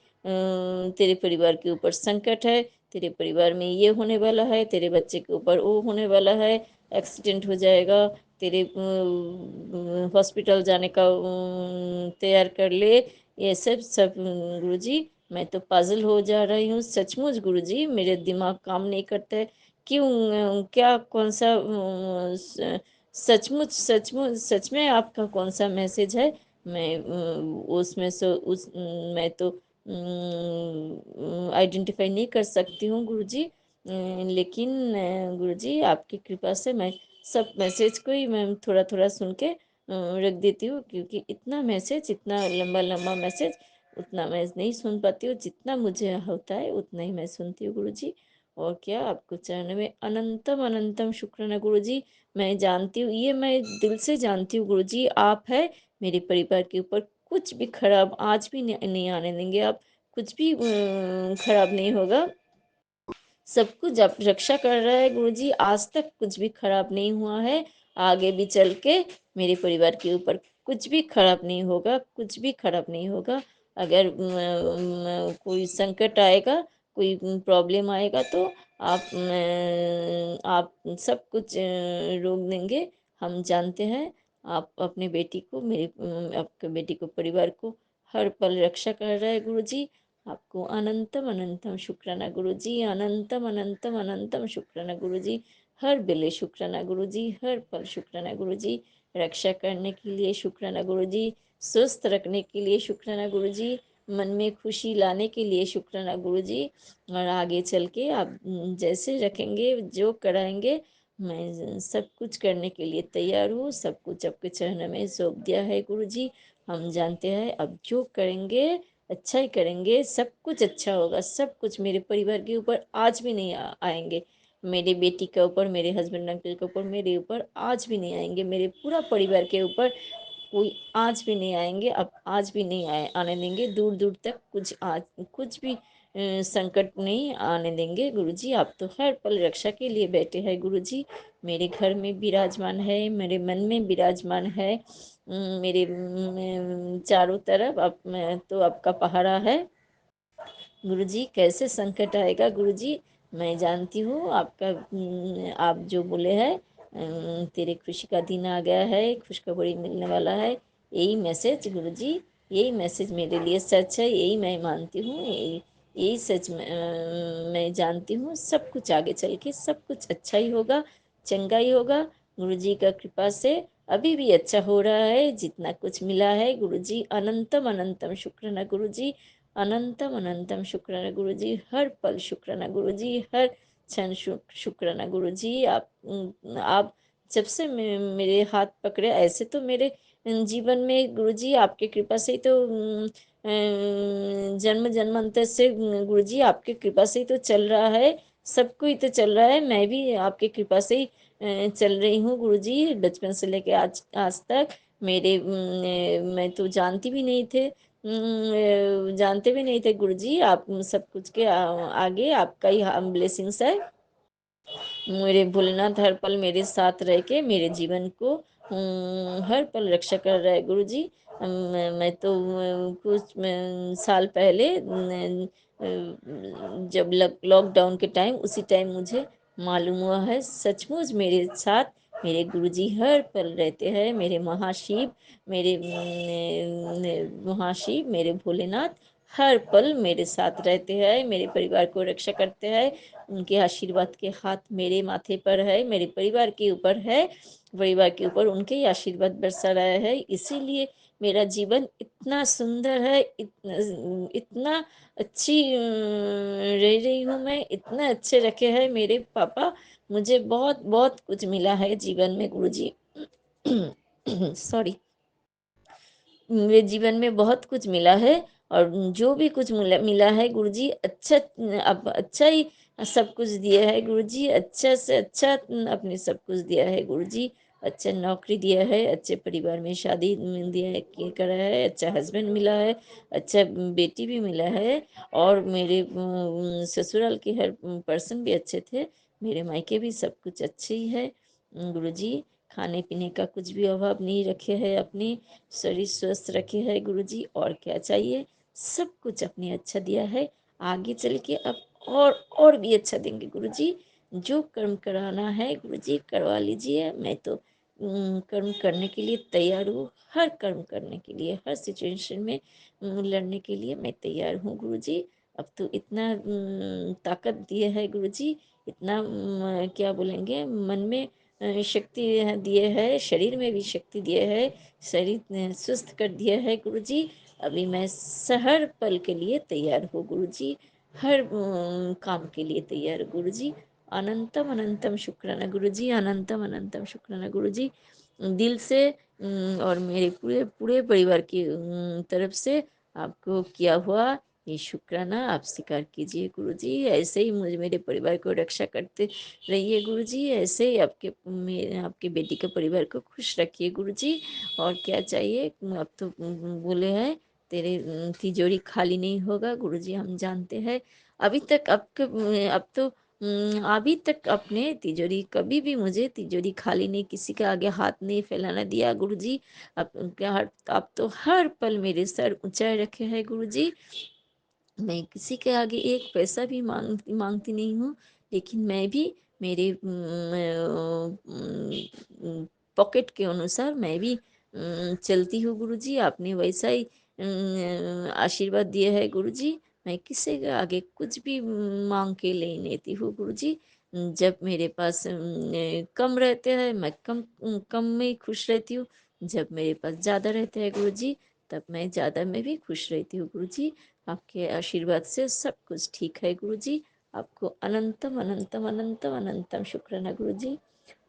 तेरे परिवार के ऊपर संकट है, तेरे परिवार में ये होने वाला है, तेरे बच्चे के ऊपर वो होने वाला है, एक्सीडेंट हो जाएगा, तेरे हॉस्पिटल जाने का तैयार कर ले। ये सब सब गुरुजी मैं तो पागल हो जा रही हूँ सचमुच गुरुजी, मेरे दिमाग काम नहीं करता है क्यों, क्या कौन सा सचमुच सचमुच सच में आपका कौन सा मैसेज है, मैं उसमें से उस मैं तो आइडेंटिफाई नहीं कर सकती हूँ गुरुजी। लेकिन गुरुजी आपकी कृपा से मैं सब मैसेज को ही मैं थोड़ा थोड़ा सुन के रख देती हूँ, क्योंकि इतना मैसेज, इतना लंबा लंबा मैसेज उतना मैं नहीं सुन पाती हूँ, जितना मुझे होता है उतना ही मैं सुनती हूँ गुरुजी। और क्या, आपको चरण में अनंतम अनंतम शुक्राना गुरुजी। मैं जानती हूँ, ये मैं दिल से जानती हूँ गुरुजी, आप है मेरे परिवार के ऊपर कुछ भी खराब आज भी नहीं आने देंगे आप, कुछ भी खराब नहीं होगा, सब कुछ आप रक्षा कर रहा है गुरुजी, आज तक कुछ भी खराब नहीं हुआ है। आगे भी चल के मेरे परिवार के ऊपर कुछ भी खराब नहीं होगा, कुछ भी खराब नहीं होगा। अगर कोई संकट आएगा, कोई प्रॉब्लम आएगा तो आप सब कुछ रोक देंगे। हम जानते हैं आप अपने बेटी को, आपके बेटी को, परिवार को हर पल रक्षा कर रहे हैं गुरुजी। आपको अनंतम अनंतम शुक्राना गुरुजी, अनंतम अनंतम अनंतम शुक्राना गुरुजी। हर बेले शुक्राना गुरुजी, हर पल शुक्राना गुरुजी। रक्षा करने के लिए शुक्राना गुरुजी, स्वस्थ रखने के लिए शुक्राना गुरुजी, मन में खुशी लाने के लिए शुक्राना गुरुजी। और आगे चल के आप जैसे रखेंगे, जो कराएंगे, मैं सब कुछ करने के लिए तैयार हूँ। सब कुछ आपके चरणों में सौंप दिया है गुरुजी। हम जानते हैं अब जो करेंगे अच्छा ही करेंगे, सब कुछ अच्छा होगा। सब कुछ मेरे परिवार के ऊपर आज भी नहीं आएंगे, मेरी बेटी के ऊपर, मेरे हस्बैंड अंकल के ऊपर, मेरे ऊपर आज भी नहीं आएंगे, मेरे पूरा परिवार के ऊपर कोई आज भी नहीं आएंगे। अब आज भी नहीं आने देंगे। दूर दूर तक कुछ भी संकट नहीं आने देंगे गुरुजी। आप तो हर पल रक्षा के लिए बैठे हैं गुरुजी। मेरे घर में विराजमान है, मेरे मन में विराजमान है, मेरे चारों तरफ आप तो आपका पहरा है गुरुजी। कैसे संकट आएगा गुरुजी, मैं जानती हूँ आपका। आप जो बोले हैं, तेरे खुशी का दिन आ गया है, खुशखबरी मिलने वाला है, यही मैसेज गुरुजी, यही मैसेज मेरे लिए सच है, यही मैं मानती हूँ, यही सच मैं जानती हूँ। सब कुछ आगे चल के सब कुछ अच्छा ही होगा, चंगा ही होगा गुरुजी का कृपा से। अभी भी अच्छा हो रहा है जितना कुछ मिला है गुरुजी। अनंतम अनंतम शुक्राना गुरुजी, अनंतम अनंतम शुक्राना गुरुजी। हर पल शुक्राना गुरुजी, हर क्षण शुक्राना गुरुजी। आप जब से मेरे हाथ पकड़े, ऐसे तो मेरे जीवन में गुरुजी आपके कृपा से ही तो जन्म जन्मांतर से गुरुजी आपके कृपा से ही तो चल रहा है। सबको ही तो चल रहा है, मैं भी आपके कृपा से ही चल रही हूँ गुरुजी। बचपन से लेके आज आज तक मैं तो जानती भी नहीं थे, जानते भी नहीं थे गुरुजी। आप सब कुछ के आगे आपका ही ब्लेसिंग्स है। मेरे भोलेनाथ हर पल मेरे साथ रह के मेरे जीवन को हर पल रक्षा कर रहा है गुरुजी। मैं तो कुछ साल पहले जब लॉकडाउन के टाइम, उसी टाइम मुझे मालूम हुआ है सचमुच मेरे साथ मेरे गुरुजी हर पल रहते हैं। मेरे महाशिव, मेरे महाशिव, मेरे भोलेनाथ हर पल मेरे साथ रहते हैं, मेरे परिवार को रक्षा करते हैं। उनके आशीर्वाद के हाथ मेरे माथे पर है, मेरे परिवार के ऊपर है, परिवार के ऊपर उनके ही आशीर्वाद बरसा रहा है। इसीलिए मेरा जीवन इतना सुंदर है, इतना अच्छी रह रही हूँ मैं। इतना अच्छे रखे हैं मेरे पापा, मुझे बहुत बहुत कुछ मिला है जीवन में गुरुजी। सॉरी, मेरे जीवन में बहुत कुछ मिला है। और जो भी कुछ मिला है गुरुजी, अच्छा, अब अच्छा ही सब कुछ दिया है गुरुजी। अच्छा से अच्छा अपने सब कुछ दिया है गुरुजी। अच्छा नौकरी दिया है, अच्छे परिवार में शादी दिया है, करा है, अच्छा हस्बैंड मिला है, अच्छा बेटी भी मिला है। और मेरे ससुराल के हर पर्सन भी अच्छे थे, मेरे मायके भी सब कुछ अच्छे ही है गुरुजी। खाने पीने का कुछ भी अभाव नहीं रखे है, अपनी शरीर स्वस्थ रखे है गुरुजी। और क्या चाहिए, सब कुछ अपने अच्छा दिया है। आगे चल के अब और भी अच्छा देंगे गुरुजी। जो कर्म कराना है गुरुजी करवा लीजिए। मैं तो कर्म करने के लिए तैयार हूँ, हर कर्म करने के लिए, हर सिचुएशन में लड़ने के लिए मैं तैयार हूँ गुरुजी। अब तो इतना ताकत दिए है गुरुजी, इतना क्या बोलेंगे, मन में शक्ति दिए है, शरीर में भी शक्ति दिए है, शरीर ने सुस्त कर दिया है गुरुजी। अभी मैं हर पल के लिए तैयार हूँ गुरुजी, हर काम के लिए तैयार हूँ गुरुजी। अनंतम अनंतम शुक्राना गुरुजी, अनंतम अनंतम शुक्राना गुरुजी। दिल से और मेरे पूरे पूरे परिवार की तरफ से आपको किया हुआ ये शुक्राना आप स्वीकार कीजिए गुरुजी। ऐसे ही मुझे, मेरे परिवार को रक्षा करते रहिए गुरुजी। ऐसे ही आपके बेटी के परिवार को खुश रखिए गुरुजी। और क्या चाहिए, अब तो बोले हैं तेरे तिजोरी खाली नहीं होगा गुरुजी, हम जानते हैं। अभी तक अब तो अभी तक अपने तिजोरी कभी भी मुझे तिजोरी खाली नहीं, किसी के आगे हाथ नहीं फैलाना दिया गुरुजी। आप तो हर पल मेरे सर ऊंचाई रखे हैं गुरुजी। मैं किसी के आगे एक पैसा भी मांगती नहीं हूँ, लेकिन मैं भी मेरे पॉकेट के अनुसार मैं भी चलती हूँ गुरुजी। आपने वैसा ही आशीर्वाद दिया है गुरुजी। मैं किसी के आगे कुछ भी मांग के ले लेती हूँ गुरुजी। जब मेरे पास कम रहते हैं मैं कम में ही खुश रहती हूँ। जब मेरे पास ज़्यादा रहते हैं गुरुजी, तब मैं ज़्यादा में भी खुश रहती हूँ गुरुजी। आपके आशीर्वाद से सब कुछ ठीक है गुरुजी। आपको अनंतम अनंतम अनंतम अनंतम शुक्राना गुरुजी।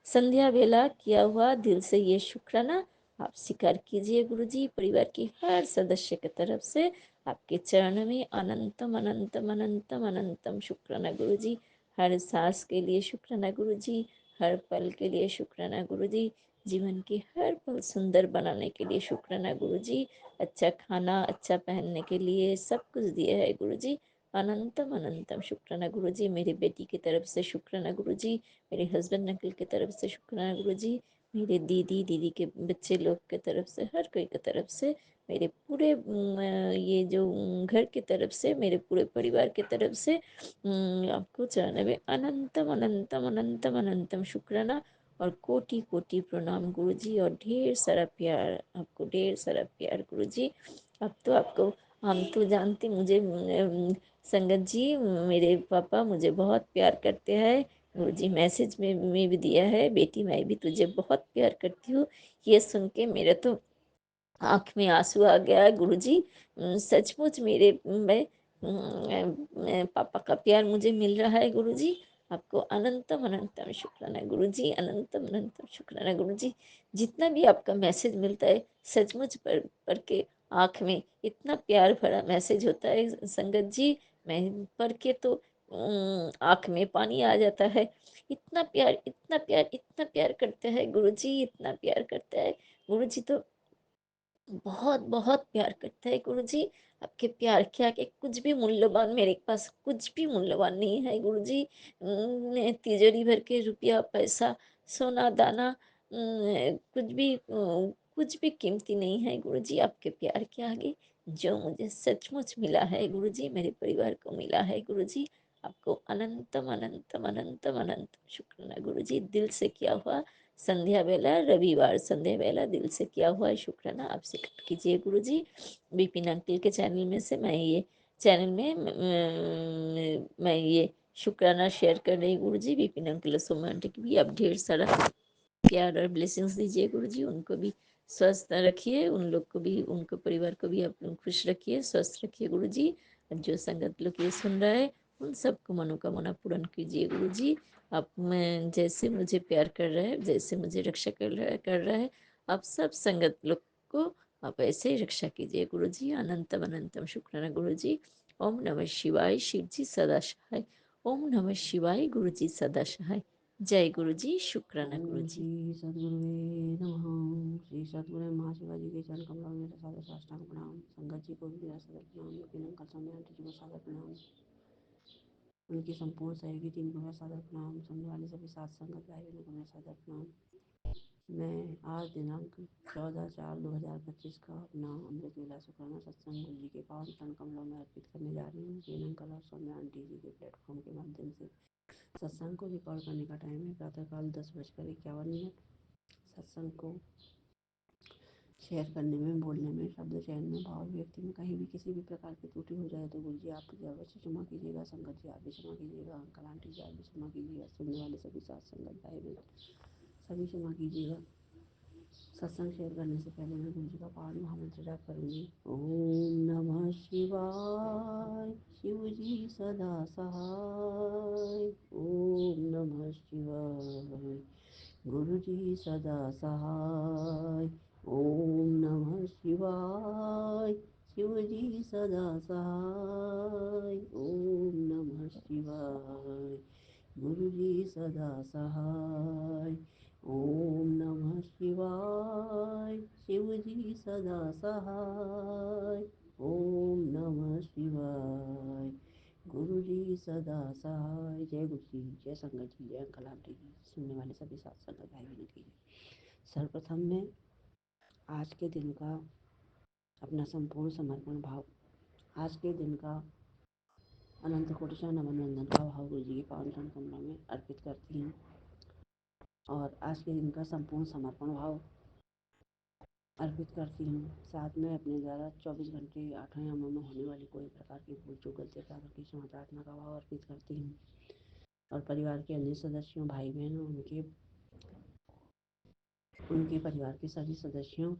संध्या बेला किया हुआ दिल से ये शुक्राना आप स्वीकार कीजिए गुरुजी। परिवार की हर सदस्य की तरफ से आपके चरण में अनंतम अनंतम अनंतम अनंतम शुक्राना गुरुजी। हर सांस के लिए शुक्राना गुरुजी, हर पल के लिए शुक्राना गुरुजी, जीवन की हर पल सुंदर बनाने के लिए शुक्राना गुरुजी। अच्छा खाना, अच्छा पहनने के लिए सब कुछ दिए है गुरुजी। अनंतम अनंतम शुक्राना गुरुजी। मेरी बेटी की तरफ से शुक्राना गुरुजी, मेरे हस्बैंड अंकल की तरफ से शुक्राना गुरुजी, मेरे दीदी के बच्चे लोग की तरफ से, हर कोई की तरफ से, मेरे पूरे ये जो घर की तरफ से, मेरे पूरे परिवार की तरफ से आपको चढ़ाने में अनंतम अनंतम अनंतम अनंतम शुक्राना और कोटि कोटि प्रणाम गुरुजी। और ढेर सारा प्यार आपको, ढेर सारा प्यार गुरुजी। अब तो आपको हम तो जानते, मुझे संगत जी मेरे पापा मुझे बहुत प्यार करते हैं गुरुजी। मैसेज में भी दिया है, बेटी मैं भी तुझे बहुत प्यार करती हूँ। ये सुन के मेरे तो आँख में आंसू आ गया है गुरुजी। सचमुच मेरे पापा का प्यार मुझे मिल रहा है गुरुजी। आपको अनंतम अनंतम शुक्राना गुरुजी, अनंतम अनंतम शुक्राना गुरुजी। जितना भी आपका मैसेज मिलता है सचमुच पढ़ के आँख में इतना प्यार भरा मैसेज होता है संगत जी। मैं पढ़ के तो आँख में पानी आ जाता है। इतना प्यार इतना प्यार इतना प्यार करते हैं गुरुजी, इतना प्यार करते हैं गुरुजी। तो बहुत बहुत प्यार करता है गुरुजी। आपके प्यार के आगे कुछ भी मूल्यवान, मेरे पास कुछ भी मूल्यवान नहीं है गुरुजी। तिजोरी भर के रुपया पैसा सोना दाना कुछ भी कीमती नहीं है गुरुजी आपके प्यार के आगे। जो मुझे सचमुच मिला है गुरुजी, मेरे परिवार को मिला है गुरुजी। आपको अनंतम अनंतम अनंतम अनंतम शुक्राना गुरुजी। दिल से किया हुआ संध्या बेला, रविवार संध्या बेला दिल से किया हुआ है शुक्राना आप स्वीकार कीजिए गुरुजी। बिपिन अंकल के चैनल में से मैं ये चैनल में मैं ये शुक्राना शेयर कर रही गुरुजी। बिपिन अंकल और सोमा आंटी की भी आप ढेर सारा प्यार और ब्लेसिंग्स दीजिए गुरुजी। उनको भी स्वस्थ रखिए, उन लोग को भी, उनको परिवार को भी आप लोग खुश रखिए, स्वस्थ रखिए गुरुजी। जो संगत लोग ये सुन रहा है उन सबको मनोकामना पूर्ण कीजिए गुरुजी। आप मैं जैसे मुझे प्यार कर रहा है, जैसे मुझे रक्षा कर रहा है आप सब संगत लोग को आप ऐसे ही रक्षा कीजिए गुरुजी। अनंतम अनंतम शुक्राना गुरुजी। ओम नमः शिवाय, शिव जी सदा सहाय। ओम नमः शिवाय, गुरु जी सदा सहाय। जय गुरु जी, शुक्राना गुरु जी। श्री सदगुरुवे नमः। श्री सदगुरु महाशिवाजी के चरण कमलों में मेरा सादर साष्टांग प्रणाम। संगत जी को भी मेरा सादर प्रणाम। विपिन अंकल समय आंटी जी को सादर प्रणाम। उनकी संपूर्ण सहयोगी टीम को मेरा सादर प्रणाम। सुनने वाले सभी सात संगत भाई बहनों को मेरा सादर प्रणाम। मैं आज दिनांक 14/4/2025 का अपना अमृत वेला शुक्राना सत्संग गुरु जी के पावन चरण कमलों में अर्पित करने जा रही हूँ। विपिन अंकल और सौम्या आंटी जी के प्लेटफॉर्म के माध्यम से सत्संग को रिकॉर्ड करने का टाइम है प्रातःकाल 10:51। सत्संग को शेयर करने में, बोलने में, शब्द चयन में, भाव व्यक्ति में कहीं भी किसी भी प्रकार की त्रुटि हो जाए तो गुरु जी आप अवश्य क्षमा कीजिएगा। संगत जी आप भी क्षमा कीजिएगा। अंकल आंटी जी आप भी क्षमा कीजिएगा। सुनने वाले सभी सात संगत भाई बहन सभी क्षमा कीजिएगा। सत्संग शेयर करने से पहले मैं गुरु जी का पावन महामंत्र जाप करूंगी। ओम नमः शिवाय, शिव जी सदा सहाय। ओम नमः शिवाय, गुरु जी सदा सहाय। ओम नमः शिवाय, शिव जी सदा सहाय। ओम नमः शिवाय, गुरु जी सदा सहाय। ओम नमः शिवाय, शिव जी सदा सहाय। ओम नमः शिवाय, गुरु जी सदा सहाय। जय गुरु जी, जय संगत जी, जय अंकल आंटी जी, सुनने वाले सभी साथ संगत भाई बहनों की जय। सर्वप्रथम में आज के दिन का अपना संपूर्ण समर्पण भाव, आज के दिन का अनंत कोटि नमन वंदन का भाव गुरु जी के पावन चरण कमलों में अर्पित करती हूँ। और आज के दिन का संपूर्ण समर्पण भाव अर्पित करती हूँ। साथ में अपने द्वारा 24 घंटे 8 यामों में होने वाली कोई प्रकार की भूल चूक गलती प्राप्त की क्षमा प्रार्थना का भाव अर्पित करती हूँ। और परिवार के अन्य सदस्यों, भाई बहनों, उनके परिवार के सभी सदस्यों,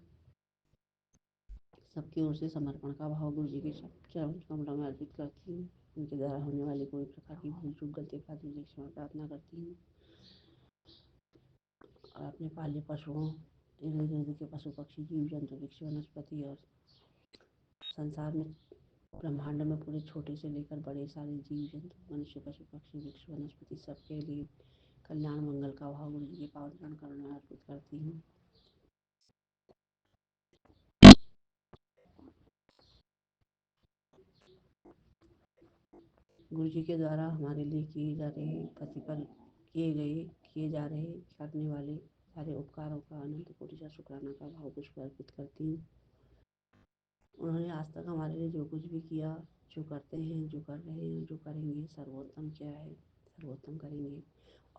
सबकी ओर से समर्पण का भाव गुरु जी के चरण कमलों में अर्पित करती हूँ। उनके द्वारा होने वाली कोई प्रकार की भूल चूक गलती प्राप्त की क्षमा प्रार्थना करती हूँ। और अपने पाले पशुओं, इर्द गिर्द के पशु पक्षी, जीव जंतु, वृक्ष, वनस्पति और संसार में ब्रह्मांड में पूरे छोटे से लेकर बड़े सारे जीव जंतु, मनुष्य, पशु पक्षी, वृक्ष, वनस्पति सबके लिए कल्याण मंगल का भाव गुरु जी के पावन चरण कमलों में अर्पित करती हूँ। गुरु जी के द्वारा हमारे लिए किए जा रहे प्रतिपल किए जा रहे करने वाले सारे उपकारों का अनंत कोटि शुक्राना का भाव कुछ अर्पित करती हूँ। उन्होंने आज तक हमारे लिए जो कुछ भी किया, जो करते हैं, जो कर रहे हैं, जो करेंगे, सर्वोत्तम क्या है, सर्वोत्तम करेंगे।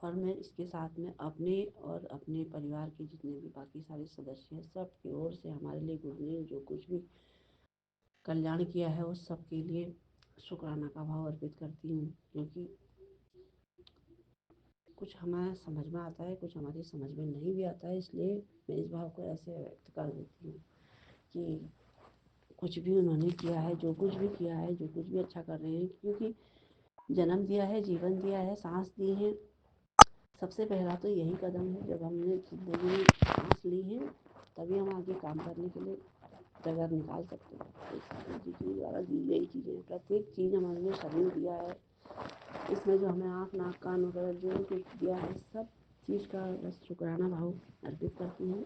और मैं इसके साथ में अपने और अपने परिवार के जितने भी बाकी सारे सदस्य हैं, सब की ओर से हमारे लिए गुरु ने जो कुछ भी कल्याण किया है उस सब के लिए शुक्राना का भाव अर्पित करती हूँ। क्योंकि कुछ हमारा समझ में आता है, कुछ हमारी समझ में नहीं भी आता है, इसलिए मैं इस भाव को ऐसे व्यक्त कर देती हूँ कि कुछ भी उन्होंने किया है, जो कुछ भी किया है, जो कुछ भी अच्छा कर रहे हैं, क्योंकि जन्म दिया है, जीवन दिया है, सांस दी है, सबसे पहला तो यही कदम है। जब हमने जिंदगी में सांस ली है तभी हम आगे काम करने के लिए जगह निकाल सकते हैं। जी के द्वारा दी गई चीज़ें, प्रत्येक चीज़ हमारे लिए शरीर दिया है, इसमें जो हमें आँख, नाक, कान वगैरह जो कुछ दिया है, सब चीज़ का बस शुक्राना भाव अर्पित करती हूँ,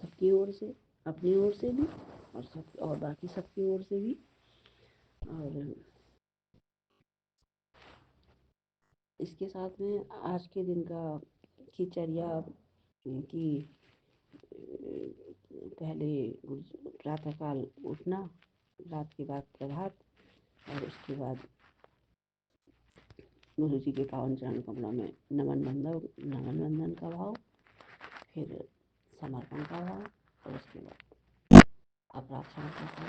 सबकी ओर से, अपनी ओर से भी और सब और बाकी सबकी ओर से भी। और इसके साथ में आज के दिन का की चर्या की पहले प्रातःकाल उठना, रात के बाद प्रभात, और उसके बाद गुरु जी के पावन चरण कमलों में नमन वंदन का भाव, फिर समर्पण का भाव, और उसके बाद अपराध क्षमा करते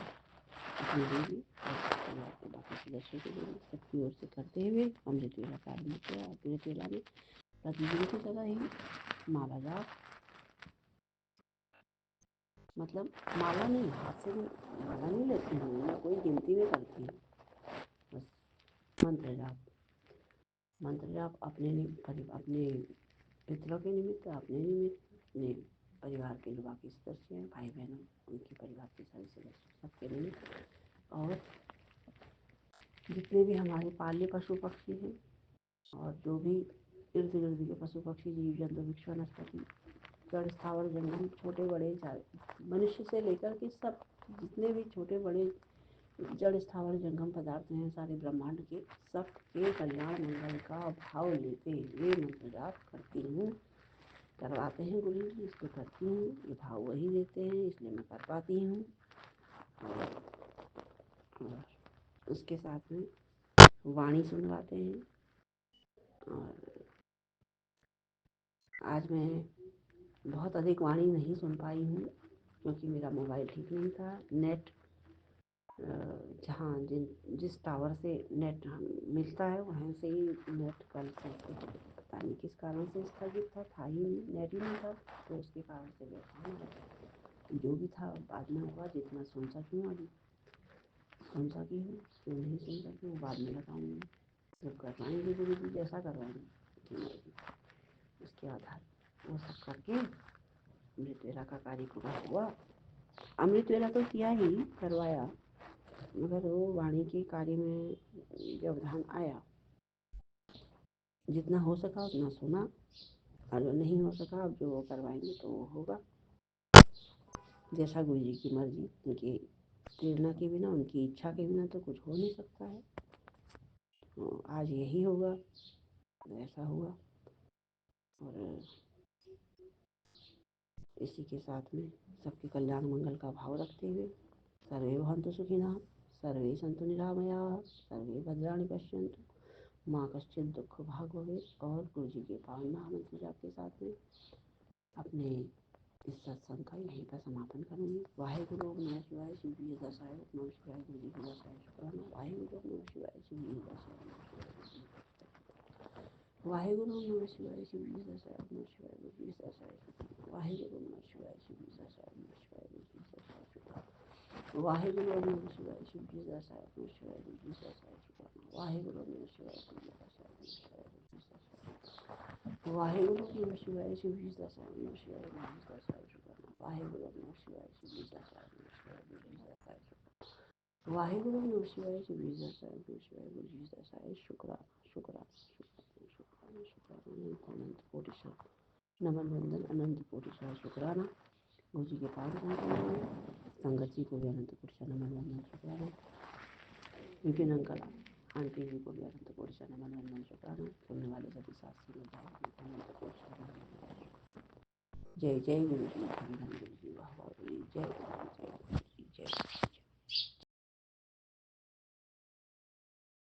अपनी देवी और परिवार के बाकी सदस्यों के लिए सबकी ओर से करते हुए अमृत वेला प्रारंभ किया। अमृत वेला में प्रतिदिन की तरह ही माला जाप, मतलब माला नहीं, हाथ से माला नहीं लेती हूँ, मैं कोई गिनती में करती हूँ, बस मंत्र जाप अपने पितरों के निमित्त, अपने निमित्त, अपने परिवार के जो बाकी सदस्य हैं, भाई बहनों, उनके परिवार के सारे सदस्य सबके निमित्त, और जितने भी हमारे पाले पशु पक्षी हैं और जो भी इर्द गिर्द के पशु पक्षी, जीव जंतु, वृक्ष, वनस्पति, जड़, स्थावर, जंगम, छोटे बड़े, मनुष्य से लेकर के सब जितने भी छोटे बड़े जड़, स्थावर, जंगम पदार्थ हैं, सारे ब्रह्मांड के सब के कल्याण मंगल का भाव लेते हुए मंत्र जाप करती हूँ। करवाते हैं गुरु जी, इसको करती हूँ, ये भाव वही देते हैं, इसलिए मैं कर पाती हूँ। और उसके साथ में वाणी सुनवाते हैं। और आज मैं बहुत अधिक वाणी नहीं सुन पाई हूँ क्योंकि मेरा मोबाइल ठीक नहीं था। नेट जहाँ जिस टावर से नेट मिलता है वहाँ से ही नेट कल से पता नहीं किस कारण से स्थगित था ही नहीं, नेट ही नहीं था, तो उसके कारण से व्यवधान जो भी था बाद में हुआ। जितना सुन सकी हूँ अभी सुन सकी हूँ, जो नहीं सुन सकी हूँ बाद में बताऊँगी। जब करवाएंगे गुरु जी जैसा करवाएंगे उसके आधार वो सब करके अमृत वेला का कार्य पूरा हुआ। अमृत वेला तो किया ही, करवाया, मगर वो वाणी के कार्य में व्यवधान आया। जितना हो सका उतना सुना, और नहीं हो सका अब जो वो करवाएंगे तो वो होगा जैसा गुरु जी की मर्जी। उनकी प्रेरणा के बिना, उनकी इच्छा के बिना तो कुछ हो नहीं सकता है। आज यही होगा, ऐसा हुआ। और इसी के साथ में सबके कल्याण मंगल का भाव रखते हुए सर्वे भवन्तु सुखिनः, सर्वे सन्तु निरामयाः, सर्वे भद्राणि पश्यन्तु माँ कश्चित् दुख भाग भवेत्। और गुरु जी के पावन महामंत्र जाप के साथ में अपने इस सत्संग का यहीं पर समापन करूँगी। वाहेगुरु ओम नमः शिवाय, शिव जी दसाय नमः शिवाय, गुरु जी की दसाय शुक्राना। वाहेगुरु ओम नमः शिवाय, शिव जी दसाय नमः शिवाय, वाहेगुरु ओम नमः शिवाय, शिव जी दसाय नमः शिवाय, गुरु जी दसाय शुक्राना। वाहेगुरु ओम नमः शिवाय, शिव जी दसाय नमः शिवाय, गुरु जी दसाय शुक्राना। वाहेगुरु ओम नमः शिवाय, शिव जी दसाय नमः शिवाय, गुरु जी दसाय शुक्राना। वाहेगुरु ओम नमः शिवाय, शिव जी दसाय नमः शिवाय, गुरु जी दसाय। वाहेगुरु ओम नमः शिवाय, शिव जी दसाय नमः शिवाय, गुरु जी दसाय शुक्राना। वाहेगुरु ओम नमः शिवाय, शिव जी दसाय नमः शिवाय, गुरु जी दसाय शुक्राना। वाहेगुरु ओम नमः शिवाय, शिव जी दसाय नमः शिवाय, गुरु जी दसाय शुक्राना। शुक्राना शुक्राना शुक्राना शुक्राना अनंत कोटि नमन वंदन अनंत कोटि शुक्राना। गुरु जी के पावन संगत जी को भी अनंत कोटि नमन वंदन शुक्राना। विपिन अंकल आंटी जी को भी अनंत कोटि नमन वंदन शुक्राना। सुनने वाले सभी शास्त्री अनंत कोटि नमन वंदन शुक्राना। जय जय गुरु जी, धन धन गुरु जी, वाह वाह गुरु जी, जय गुरु जी।